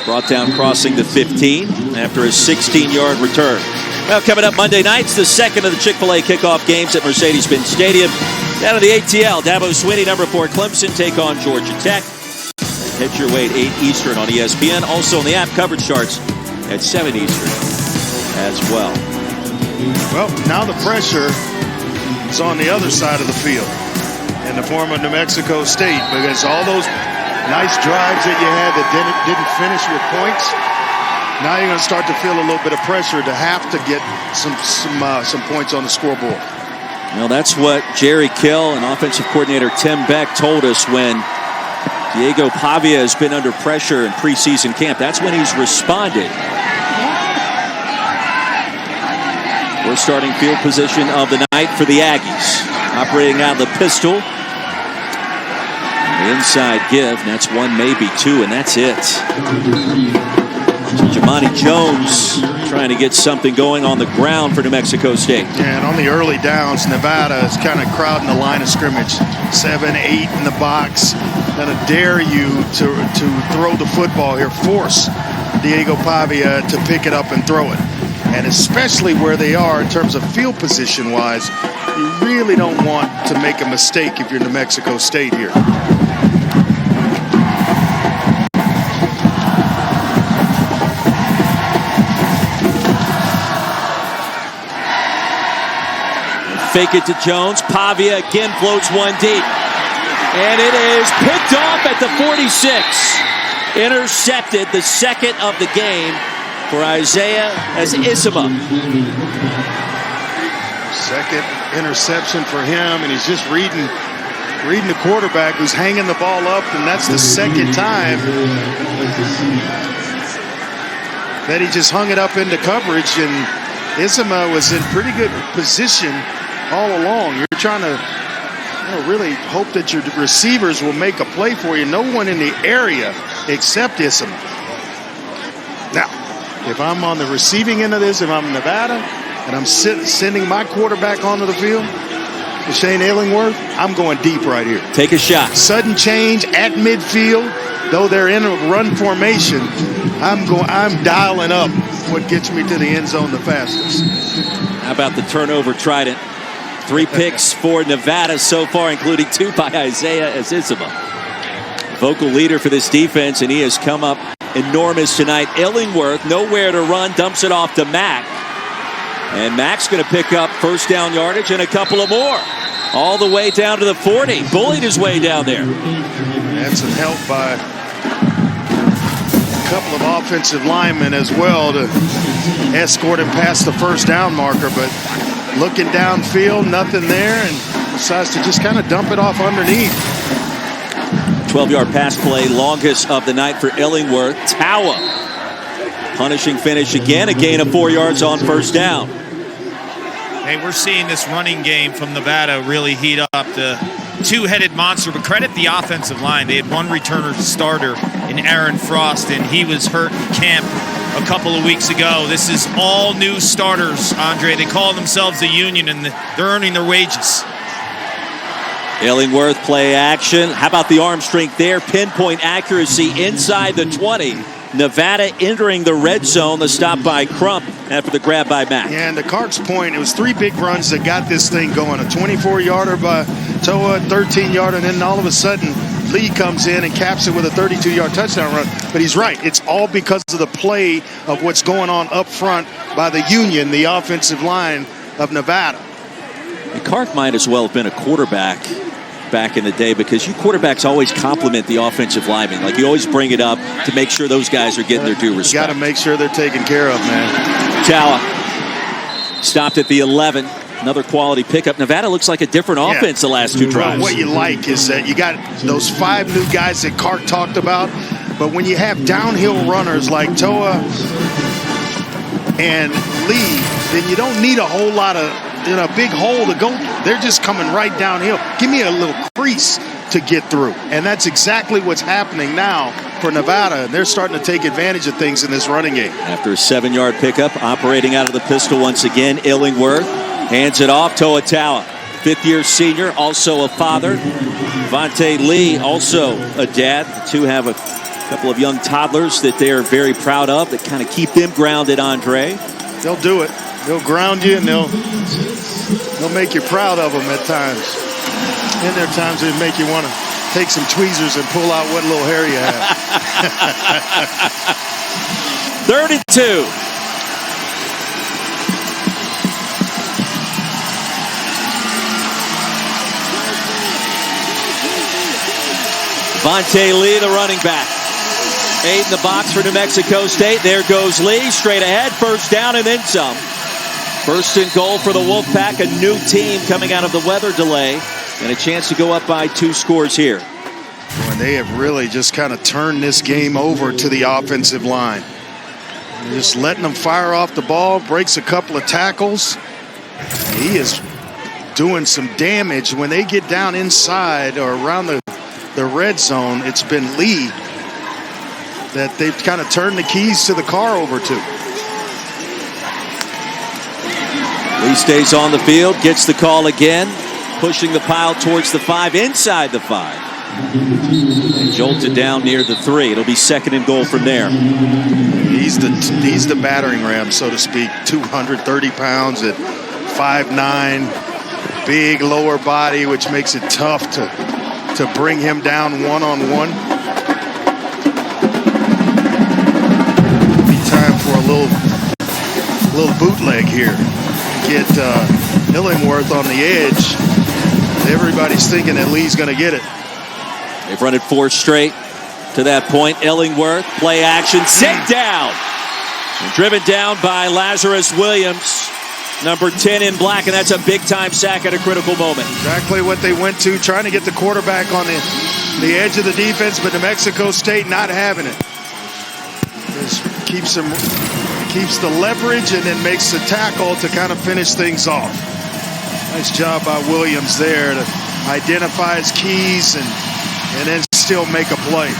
Speaker 1: Brought down crossing the 15 after a 16-yard return. Well, coming up Monday nights, the second of the Chick-fil-A kickoff games at Mercedes-Benz Stadium. Down to the ATL, Dabo Swinney, number 4 Clemson, take on Georgia Tech. Head your way at 8 Eastern on ESPN. Also on the app, coverage starts at 7 Eastern as well.
Speaker 2: Well, now the pressure is on the other side of the field in the form of New Mexico State, because all those nice drives that you had that didn't finish with points, now you're going to start to feel a little bit of pressure to have to get some points on the scoreboard.
Speaker 1: Well, that's what Jerry Kill and offensive coordinator Tim Beck told us when Diego Pavia has been under pressure in preseason camp. That's when he's responded. Fourth starting field position of the night for the Aggies. Operating out of the pistol. The inside give, and that's one, maybe two, and that's it. Jamani Jones trying to get something going on the ground for New Mexico State.
Speaker 2: Yeah, and on the early downs, Nevada is kind of crowding the line of scrimmage. 7, 8 in the box. Gonna dare you to throw the football here. Force Diego Pavia to pick it up and throw it. And especially where they are in terms of field position-wise, you really don't want to make a mistake if you're New Mexico State here.
Speaker 1: Fake it to Jones. Pavia again floats one deep. And it is picked off at the 46. Intercepted, the second of the game for Isaiah Ezisima.
Speaker 2: Second interception for him, and he's just reading the quarterback who's hanging the ball up, and that's the second time that he just hung it up into coverage, and Ezisima was in pretty good position all along. You're trying to really hope that your receivers will make a play for you. No one in the area except Ezisima. Now, if I'm on the receiving end of this, if I'm Nevada, and I'm sending my quarterback onto the field, Shane Illingworth, I'm going deep right here.
Speaker 1: Take a shot.
Speaker 2: Sudden change at midfield. Though they're in a run formation, I'm dialing up what gets me to the end zone the fastest.
Speaker 1: How about the turnover trident? 3 picks for Nevada so far, including 2 by Isaiah Ezisima. Vocal leader for this defense, and he has come up enormous tonight. Illingworth, nowhere to run, dumps it off to Mack. And Mack's going to pick up first down yardage and a couple of more. All the way down to the 40. Bullied his way down there.
Speaker 2: And some help by a couple of offensive linemen as well to escort him past the first down marker. But looking downfield, nothing there, and decides to just kind of dump it off underneath.
Speaker 1: 12-yard pass play, longest of the night for Illingworth. Tawa, punishing finish again, a gain of 4 yards on first down.
Speaker 4: Hey, we're seeing this running game from Nevada really heat up. The two-headed monster, but credit the offensive line. They had one returner starter in Aaron Frost, and he was hurt in camp a couple of weeks ago. This is all new starters, Andre. They call themselves the Union, and they're earning their wages.
Speaker 1: Illingworth play action. How about the arm strength there? Pinpoint accuracy inside the 20. Nevada entering the red zone. The stop by Crump after the grab by Mack.
Speaker 2: Yeah, and to Clark's point, it was 3 big runs that got this thing going. A 24-yarder by Toa, 13-yarder, and then all of a sudden Lee comes in and caps it with a 32-yard touchdown run. But he's right. It's all because of the play of what's going on up front by the Union, the offensive line of Nevada.
Speaker 1: And Clark might as well have been a quarterback back in the day, because you quarterbacks always compliment the offensive linemen. Like, you always bring it up to make sure those guys are getting their due respect.
Speaker 2: You got to make sure they're taken care of, man.
Speaker 1: Tawa stopped at the 11. Another quality pickup. Nevada looks like a different offense the last 2 drives.
Speaker 2: What you like is that you got those 5 new guys that Clark talked about, but when you have downhill runners like Toa and Lee, then you don't need a whole lot of a big hole to go through. They're just coming right downhill. Give me a little crease to get through. And that's exactly what's happening now for Nevada. They're starting to take advantage of things in this running game.
Speaker 1: After a 7-yard pickup, operating out of the pistol once again, Illingworth hands it off to Tawa. 5th-year senior, also a father. Vontae Lee, also a dad. The two have a couple of young toddlers that they are very proud of, that kind of keep them grounded, Andre.
Speaker 2: They'll do it. They'll ground you, and they'll make you proud of them at times. And there are times they make you want to take some tweezers and pull out what little hair you have.
Speaker 1: 32. Vontae Lee, the running back. 8 in the box for New Mexico State. There goes Lee, straight ahead, first down and then some. First and goal for the Wolfpack, a new team coming out of the weather delay, and a chance to go up by 2 scores here.
Speaker 2: Boy, they have really just kind of turned this game over to the offensive line. They're just letting them fire off the ball, breaks a couple of tackles, He is doing some damage. When they get down inside or around the red zone, it's been Lee that they've kind of turned the keys to the car over to.
Speaker 1: Lee stays on the field, gets the call again, pushing the pile towards the 5, inside the 5. And jolted down near the 3. It'll be 2nd and goal from there.
Speaker 2: He's the battering ram, so to speak. 230 pounds at 5'9", big lower body, which makes it tough to bring him down one-on-one. Be time for a little bootleg here. Get Illingworth on the edge. Everybody's thinking that Lee's going to get it.
Speaker 1: They've run it 4 straight to that point. Illingworth, play action, sent down. And driven down by Lazarus Williams, number 10 in black, and that's a big-time sack at a critical moment.
Speaker 2: Exactly what they went to, trying to get the quarterback on the edge of the defense, but New Mexico State not having it. Just keeps the leverage and then makes the tackle to kind of finish things off. Nice job by Williams there to identify his keys and then still make a play.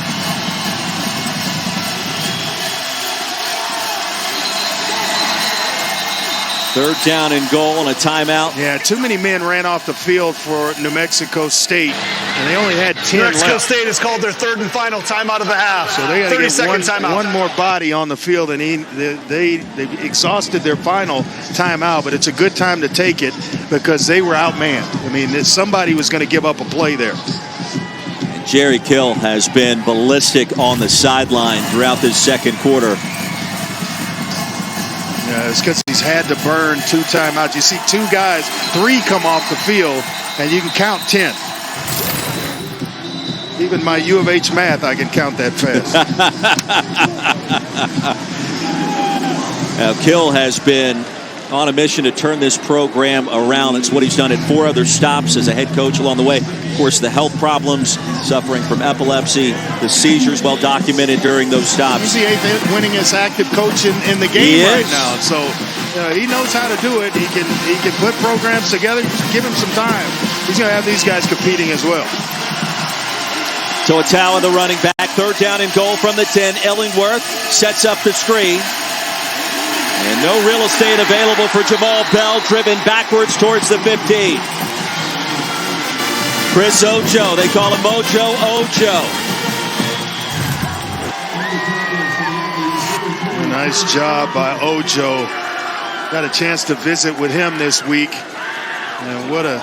Speaker 1: Third down and goal and a timeout.
Speaker 2: Yeah, too many men ran off the field for New Mexico State, and they only had 10
Speaker 3: New Mexico
Speaker 2: left.
Speaker 3: State has called their 3rd and final timeout of the half.
Speaker 2: So they got to get one more body on the field, and they exhausted their final timeout, but it's a good time to take it because they were outmanned. I mean, somebody was going to give up a play there.
Speaker 1: And Jerry Kill has been ballistic on the sideline throughout this second quarter.
Speaker 2: Yeah, it's because he's had to burn 2 timeouts. You see 2 guys, 3 come off the field, and you can count 10. Even my U of H math, I can count that fast.
Speaker 1: Now, Kill has been on a mission to turn this program around. That's what he's done at 4 other stops as a head coach along the way. Of course, the health problems, suffering from epilepsy, the seizures well documented during those stops.
Speaker 2: He's the 8th winningest active coach in the game right now. So he knows how to do it. He can put programs together. Just give him some time. He's going to have these guys competing as well.
Speaker 1: So Atawa, the running back, 3rd down and goal from the 10. Illingworth sets up the screen. And no real estate available for Jamal Bell, driven backwards towards the 15. Chris Ojo, they call him Mojo Ojo.
Speaker 2: Nice job by Ojo. Got a chance to visit with him this week. And what a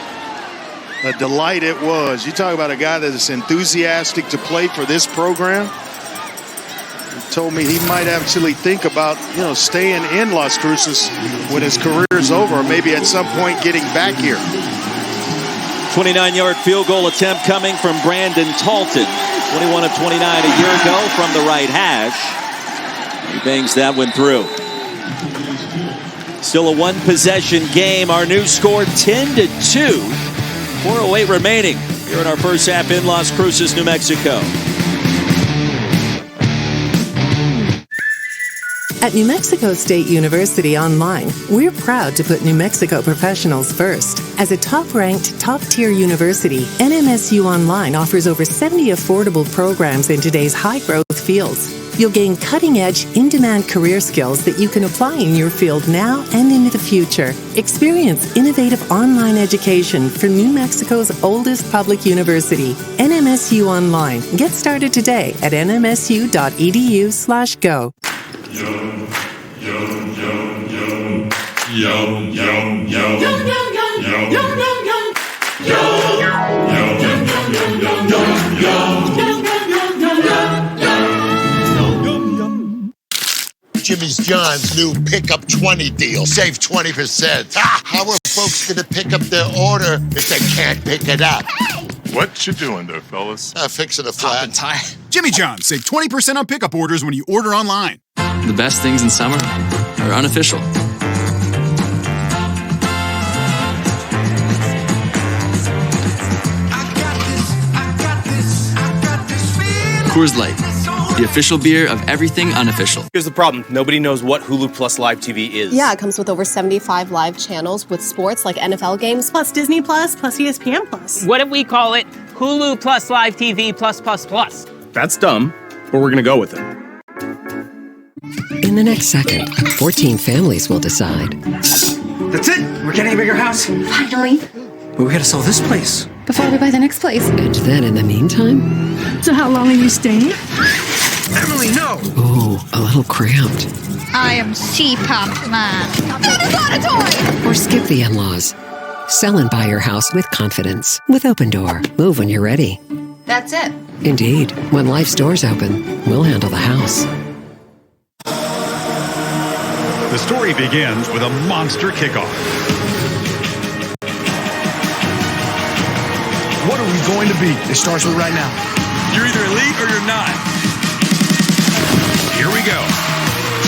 Speaker 2: delight it was. You talk about a guy that is enthusiastic to play for this program. He told me he might actually think about, staying in Las Cruces when his career is over, or maybe at some point getting back here.
Speaker 1: 29-yard field goal attempt coming from Brandon Talton. 21 of 29 a year ago from the right hash. He bangs that one through. Still a 1-possession game. Our new score 10-2. 4:08 remaining here in our first half in Las Cruces, New Mexico.
Speaker 5: At New Mexico State University Online, we're proud to put New Mexico professionals first. As a top-ranked, top-tier university, NMSU Online offers over 70 affordable programs in today's high-growth fields. You'll gain cutting-edge, in-demand career skills that you can apply in your field now and into the future. Experience innovative online education from New Mexico's oldest public university, NMSU Online. Get started today at nmsu.edu/go.
Speaker 16: Yo, yo, yo, yo. Yo, yo, yo. Yo, yo, yo, yo, yo, yo. Yo, yo, yo, yo, yo, yo, yo.
Speaker 6: Jimmy's John's new Pickup 20 deal. Save 20%. How are folks going to pick up their order if they can't pick it up?
Speaker 7: What you doing there, fellas?
Speaker 6: Fixing a flat tire.
Speaker 11: Jimmy John's, save 20% on pickup orders when you order online.
Speaker 17: The best things in summer are unofficial. Coors Light. the official beer of everything unofficial.
Speaker 18: Here's the problem. Nobody knows what Hulu Plus Live TV is.
Speaker 19: Yeah, it comes with over 75 live channels with sports like NFL games, plus Disney Plus, plus ESPN Plus.
Speaker 20: What if we call it Hulu Plus Live TV plus plus plus?
Speaker 18: That's dumb, but we're going to go with it.
Speaker 21: In the next second, 14 families will decide.
Speaker 22: That's it! We're getting a bigger house.
Speaker 23: Finally.
Speaker 22: But we gotta sell this place.
Speaker 23: Before we buy the next place.
Speaker 21: And then in the meantime...
Speaker 23: So how long are you staying?
Speaker 22: Emily, no!
Speaker 21: Ooh, a little cramped.
Speaker 23: I am C-Pop Man. That is not a toy!
Speaker 21: Or skip the in-laws. Sell and buy your house with confidence. With Open Door. Move when you're ready.
Speaker 23: That's it.
Speaker 21: Indeed. When life's doors open, we'll handle the house.
Speaker 24: The story begins with a monster kickoff.
Speaker 22: What are we going to be? It starts with right now.
Speaker 24: You're either elite or you're not. Here we go.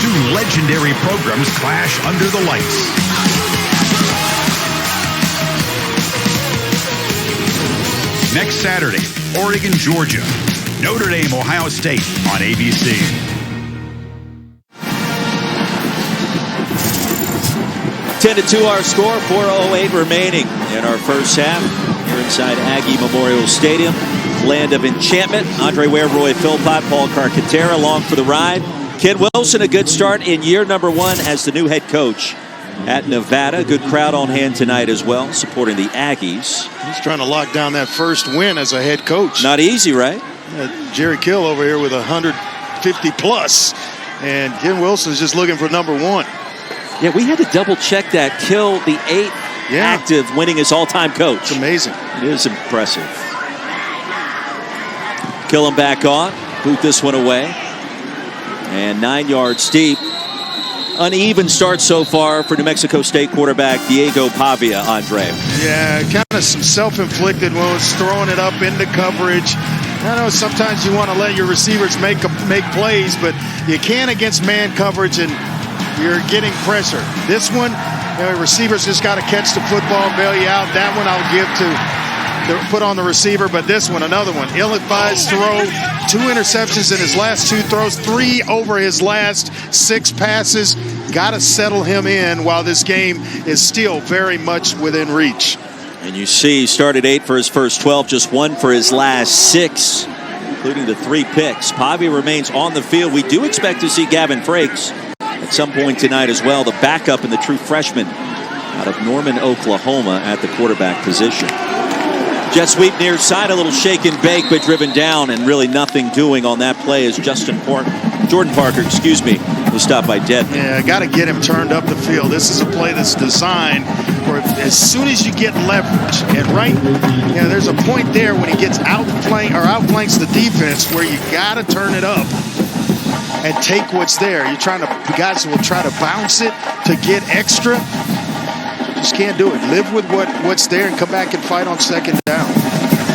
Speaker 24: Two legendary programs clash under the lights. Next Saturday, Oregon, Georgia. Notre Dame, Ohio State on ABC.
Speaker 1: Ten to 2 our score, 4:08 remaining in our first half. Here inside Aggie Memorial Stadium, land of enchantment. Andre Ware, Roy Philpott, Paul Carcaterra along for the ride. Ken Wilson, a good start in year number 1 as the new head coach at Nevada. Good crowd on hand tonight as well, supporting the Aggies.
Speaker 2: He's trying to lock down that first win as a head coach.
Speaker 1: Not easy, right?
Speaker 2: Jerry Kill over here with 150 plus, and Ken Wilson's just looking for number 1.
Speaker 1: Yeah, we had to double check that. Kill, the 8th active, winning his all-time coach.
Speaker 2: It's amazing.
Speaker 1: It is impressive. Kill him back on. Boot this one away. And 9 yards deep. Uneven start so far for New Mexico State quarterback Diego Pavia, Andre.
Speaker 2: Yeah, kind of some self-inflicted wounds, throwing it up into coverage. I know sometimes you want to let your receivers make plays, but you can't against man coverage, and you're getting pressure. This one, receivers just got to catch the football and bail you out. That one I'll give to put on the receiver, but this one, another one. Ill-advised throw, 2 interceptions in his last 2 throws, 3 over his last 6 passes. Got to settle him in while this game is still very much within reach.
Speaker 1: And you see, he started 8 for his first 12, just 1 for his last 6, including the 3 picks. Pavia remains on the field. We do expect to see Gavin Frakes at some point tonight as well, the backup and the true freshman out of Norman, Oklahoma at the quarterback position. Jet sweep near side, a little shake and bake, but driven down, and really nothing doing on that play as Jordan Parker, was stopped by Dedman.
Speaker 2: Yeah, got to get him turned up the field. This is a play that's designed for as soon as you get leverage, and there's a point there when he gets outflanks the defense where you got to turn it up and take what's there. The guys will try to bounce it to get extra. Just can't do it. Live with what's there and come back and fight on second down.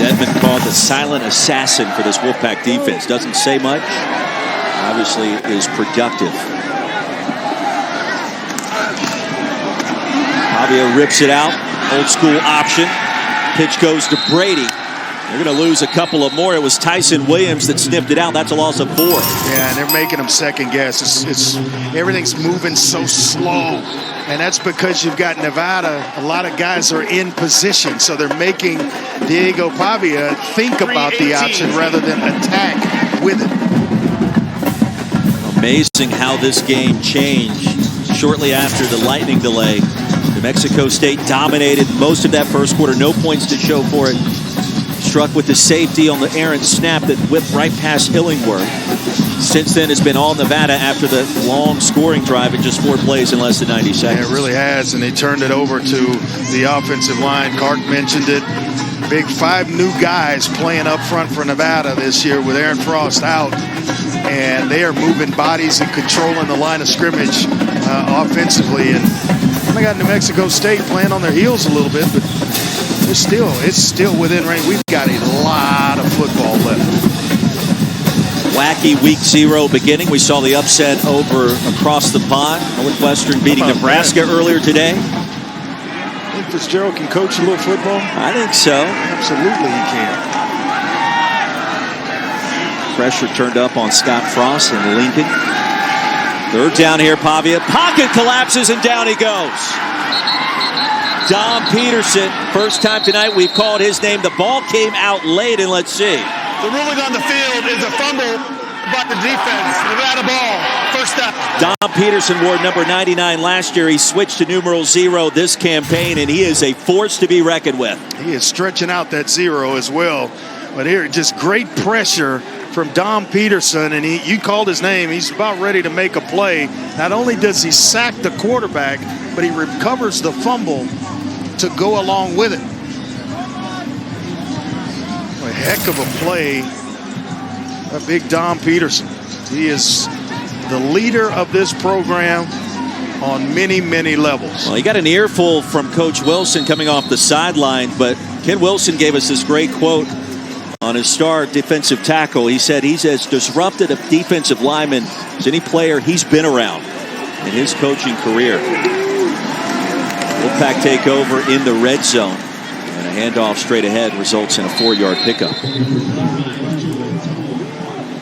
Speaker 1: Dedman called the silent assassin for this Wolfpack defense. Doesn't say much. Obviously is productive. Pavia rips it out. Old school option. Pitch goes to Brady. They're going to lose a couple of more. It was Tyson Williams that sniffed it out. That's a loss of 4.
Speaker 2: Yeah, and they're making him second guess. Everything's moving so slow. And that's because you've got Nevada. A lot of guys are in position. So they're making Diego Pavia think about the option rather than attack with it.
Speaker 1: Amazing how this game changed shortly after the lightning delay. New Mexico State dominated most of that first quarter. No points to show for it. Struck with the safety on the errant snap that whipped right past Illingworth. Since then, it's been all Nevada after the long scoring drive in just 4 plays in less than 90 seconds.
Speaker 2: Yeah, it really has, and they turned it over to the offensive line. Clark mentioned it. Big 5 new guys playing up front for Nevada this year with Aaron Frost out. And they are moving bodies and controlling the line of scrimmage offensively. And I got New Mexico State playing on their heels a little bit, but it's still within range. We've got a lot of football left.
Speaker 1: Wacky week 0 beginning. We saw the upset over across the pond. Northwestern beating Nebraska earlier today.
Speaker 2: Think Fitzgerald can coach a little football?
Speaker 1: I think so.
Speaker 2: Absolutely he can.
Speaker 1: Pressure turned up on Scott Frost and Lincoln. Third down here, Pavia. Pocket collapses and down he goes. Dom Peterson, first time tonight we've called his name. The ball came out late, and let's see.
Speaker 3: The ruling on the field is a fumble by the defense. Nevada ball, first down.
Speaker 1: Dom Peterson wore number 99 last year. He switched to numeral 0 this campaign, and he is a force to be reckoned with.
Speaker 2: He is stretching out that 0 as well. But here, just great pressure from Dom Peterson, and you called his name. He's about ready to make a play. Not only does he sack the quarterback, but he recovers the fumble to go along with it. A heck of a play by big Dom Peterson. He is the leader of this program on many, many levels.
Speaker 1: Well, he got an earful from Coach Wilson coming off the sideline, but Ken Wilson gave us this great quote on his star defensive tackle. He said he's as disrupted a defensive lineman as any player he's been around in his coaching career. Wolfpack take over in the red zone, and a handoff straight ahead results in a 4-yard pickup.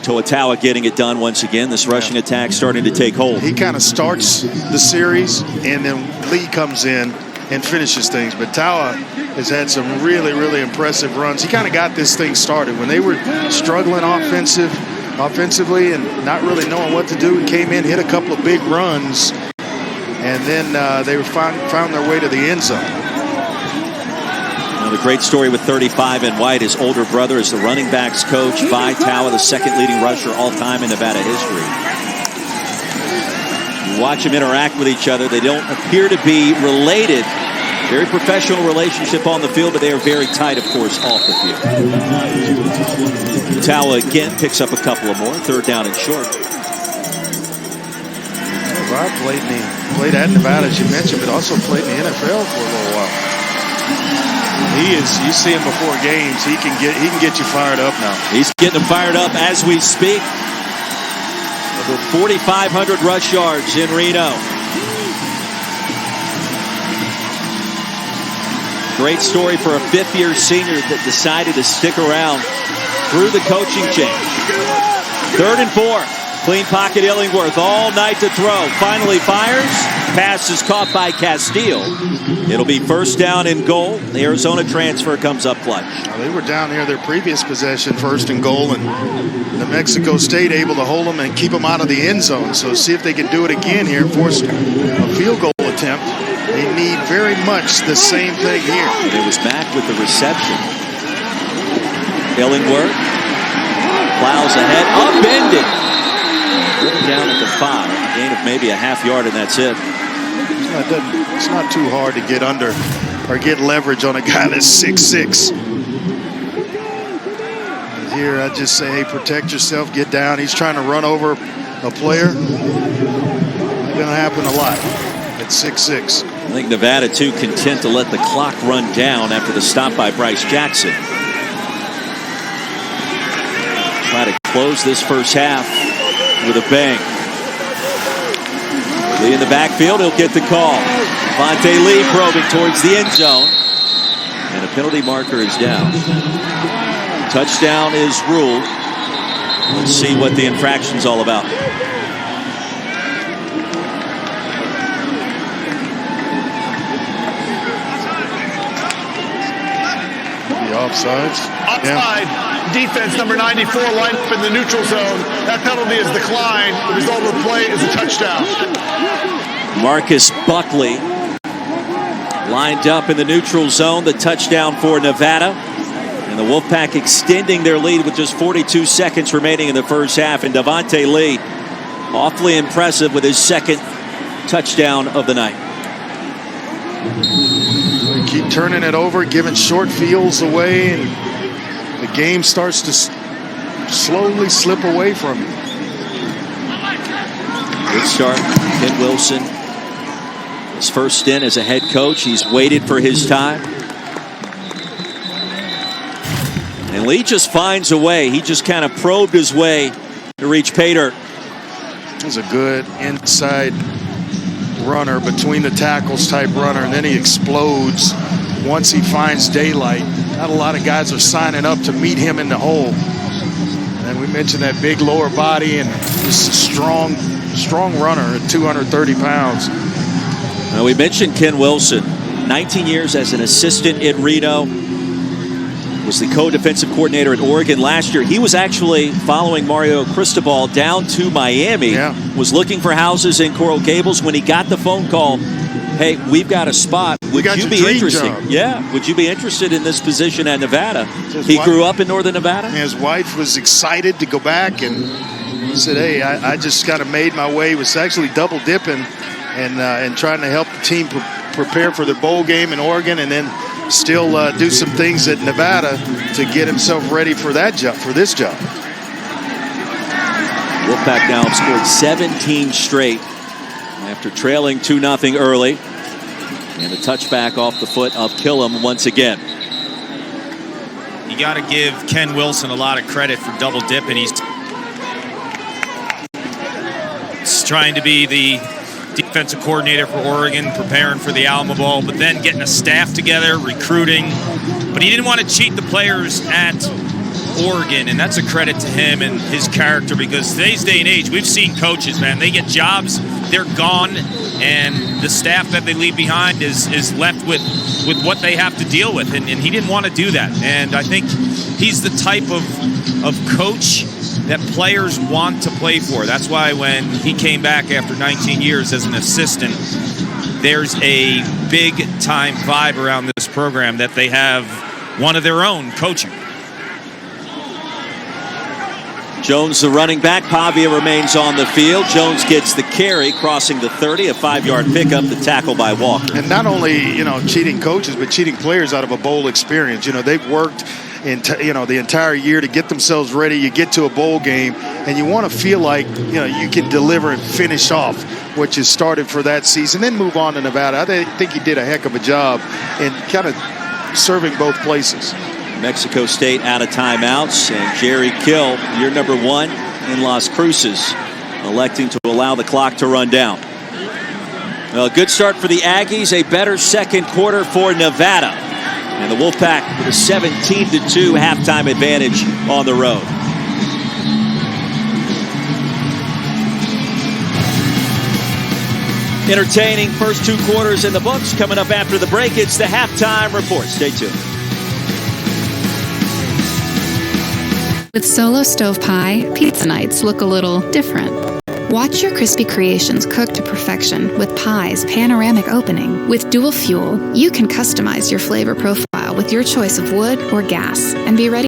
Speaker 1: To'otawa getting it done once again. This rushing attack starting to take hold.
Speaker 2: He kind of starts the series, and then Lee comes in and finishes things. But Tawa has had some really, really impressive runs. He kind of got this thing started. When they were struggling offensively and not really knowing what to do, he came in, hit a couple of big runs, and then they found their way to the end zone.
Speaker 1: The great story with 35 in white. His older brother is the running backs coach. Vi Tawa, the second leading rusher all time in Nevada history. You watch them interact with each other. They don't appear to be related. Very professional relationship on the field, but they are very tight, of course, off the field. Tawa again picks up a couple of more. Third down and short.
Speaker 2: Vi played at Nevada, as you mentioned, but also played in the NFL for a little while. You see him before games. He can get you fired up now.
Speaker 1: He's getting them fired up as we speak. Over 4,500 rush yards in Reno. Great story for a fifth-year senior that decided to stick around through the coaching change. 3rd and 4. Clean pocket Illingworth all night to throw. Finally fires. Pass is caught by Castile. It'll be first down and goal. The Arizona transfer comes up clutch.
Speaker 2: Well, they were down here their previous possession, 1st and goal, and New Mexico State able to hold them and keep them out of the end zone. So see if they can do it again here and force a field goal attempt. They need very much the same thing here.
Speaker 1: It was back with the reception. Illingworth plows ahead, upended. Driven down at the 5, a gain of maybe a half yard, and that's it.
Speaker 2: It's not too hard to get under or get leverage on a guy that's 6'6". Here, I just say, hey, protect yourself, get down. He's trying to run over a player. It's going to happen a lot at 6'6".
Speaker 1: I think Nevada, too, content to let the clock run down after the stop by Bryce Jackson. Try to close this first half with a bang. Lee in the backfield, he'll get the call. Devontae Lee probing towards the end zone. And a penalty marker is down. Touchdown is ruled. Let's see what the infraction's all about.
Speaker 2: The offsides.
Speaker 3: Offside. Yeah. Defense number 94 lined up in the neutral zone. That penalty is declined. The result of the play is a touchdown.
Speaker 1: Marcus Buckley lined up in the neutral zone. The touchdown for Nevada. And the Wolfpack extending their lead with just 42 seconds remaining in the first half. And Devontae Lee, awfully impressive with his second touchdown of the night.
Speaker 2: They keep turning it over, giving short fields away, and the game starts to slowly slip away from you.
Speaker 1: Good start. Ken Wilson, his first stint as a head coach. He's waited for his time. And Lee just finds a way. He just kind of probed his way to reach pay dirt.
Speaker 2: He's a good inside runner, between the tackles type runner, and then he explodes once he finds daylight. Not a lot of guys are signing up to meet him in the hole. And And we mentioned that big lower body and just strong runner at 230 pounds.
Speaker 1: We mentioned Ken Wilson, 19 years as an assistant in Reno. Was the co-defensive coordinator at Oregon last year. He was actually following Mario Cristobal down to Miami.
Speaker 2: Yeah.
Speaker 1: Was looking for houses in Coral Gables when he got the phone call. Hey, we've got a spot. Would you be interested?
Speaker 2: Job.
Speaker 1: Yeah. Would you be interested in this position at Nevada?
Speaker 2: His
Speaker 1: He
Speaker 2: wife,
Speaker 1: grew up in Northern Nevada.
Speaker 2: His wife was excited to go back, and he said, "Hey, I just kind of made my way. Was actually double dipping, and trying to help the team prepare for the bowl game in Oregon, and then still do some things at Nevada to get himself ready for that job, for this job."
Speaker 1: Wolfpack now have scored 17 straight after trailing 2-0 early. And a touchback off the foot of Killam once again.
Speaker 4: You got to give Ken Wilson a lot of credit for double dipping. He's trying to be the defensive coordinator for Oregon, preparing for the Alamo Bowl, but then getting a staff together, recruiting. But he didn't want to cheat the players at Oregon, and that's a credit to him and his character, because today's day and age, we've seen coaches, man, they get jobs, they're gone, and the staff that they leave behind is left with what they have to deal with, and he didn't want to do that. And I think he's the type of coach that players want to play for. That's why when he came back after 19 years as an assistant, there's a big-time vibe around this program that they have one of their own coaching.
Speaker 1: Jones, the running back. Pavia remains on the field. Jones gets the carry, crossing the 30, a 5-yard pickup, the tackle by Walker.
Speaker 2: And not only, cheating coaches, but cheating players out of a bowl experience. They've worked the entire year to get themselves ready. You get to a bowl game, and you want to feel like, you can deliver and finish off what you started for that season, then move on to Nevada. I think he did a heck of a job in kind of serving both places.
Speaker 1: Mexico State out of timeouts, and Jerry Kill, year number 1 in Las Cruces, electing to allow the clock to run down. A good start for the Aggies, a better second quarter for Nevada. And the Wolfpack with a 17-2 halftime advantage on the road. Entertaining first 2 quarters in the books. Coming up after the break, it's the halftime report. Stay tuned.
Speaker 8: With Solo Stove Pie, pizza nights look a little different. Watch your crispy creations cook to perfection with Pie's panoramic opening. With dual fuel, you can customize your flavor profile with your choice of wood or gas and be ready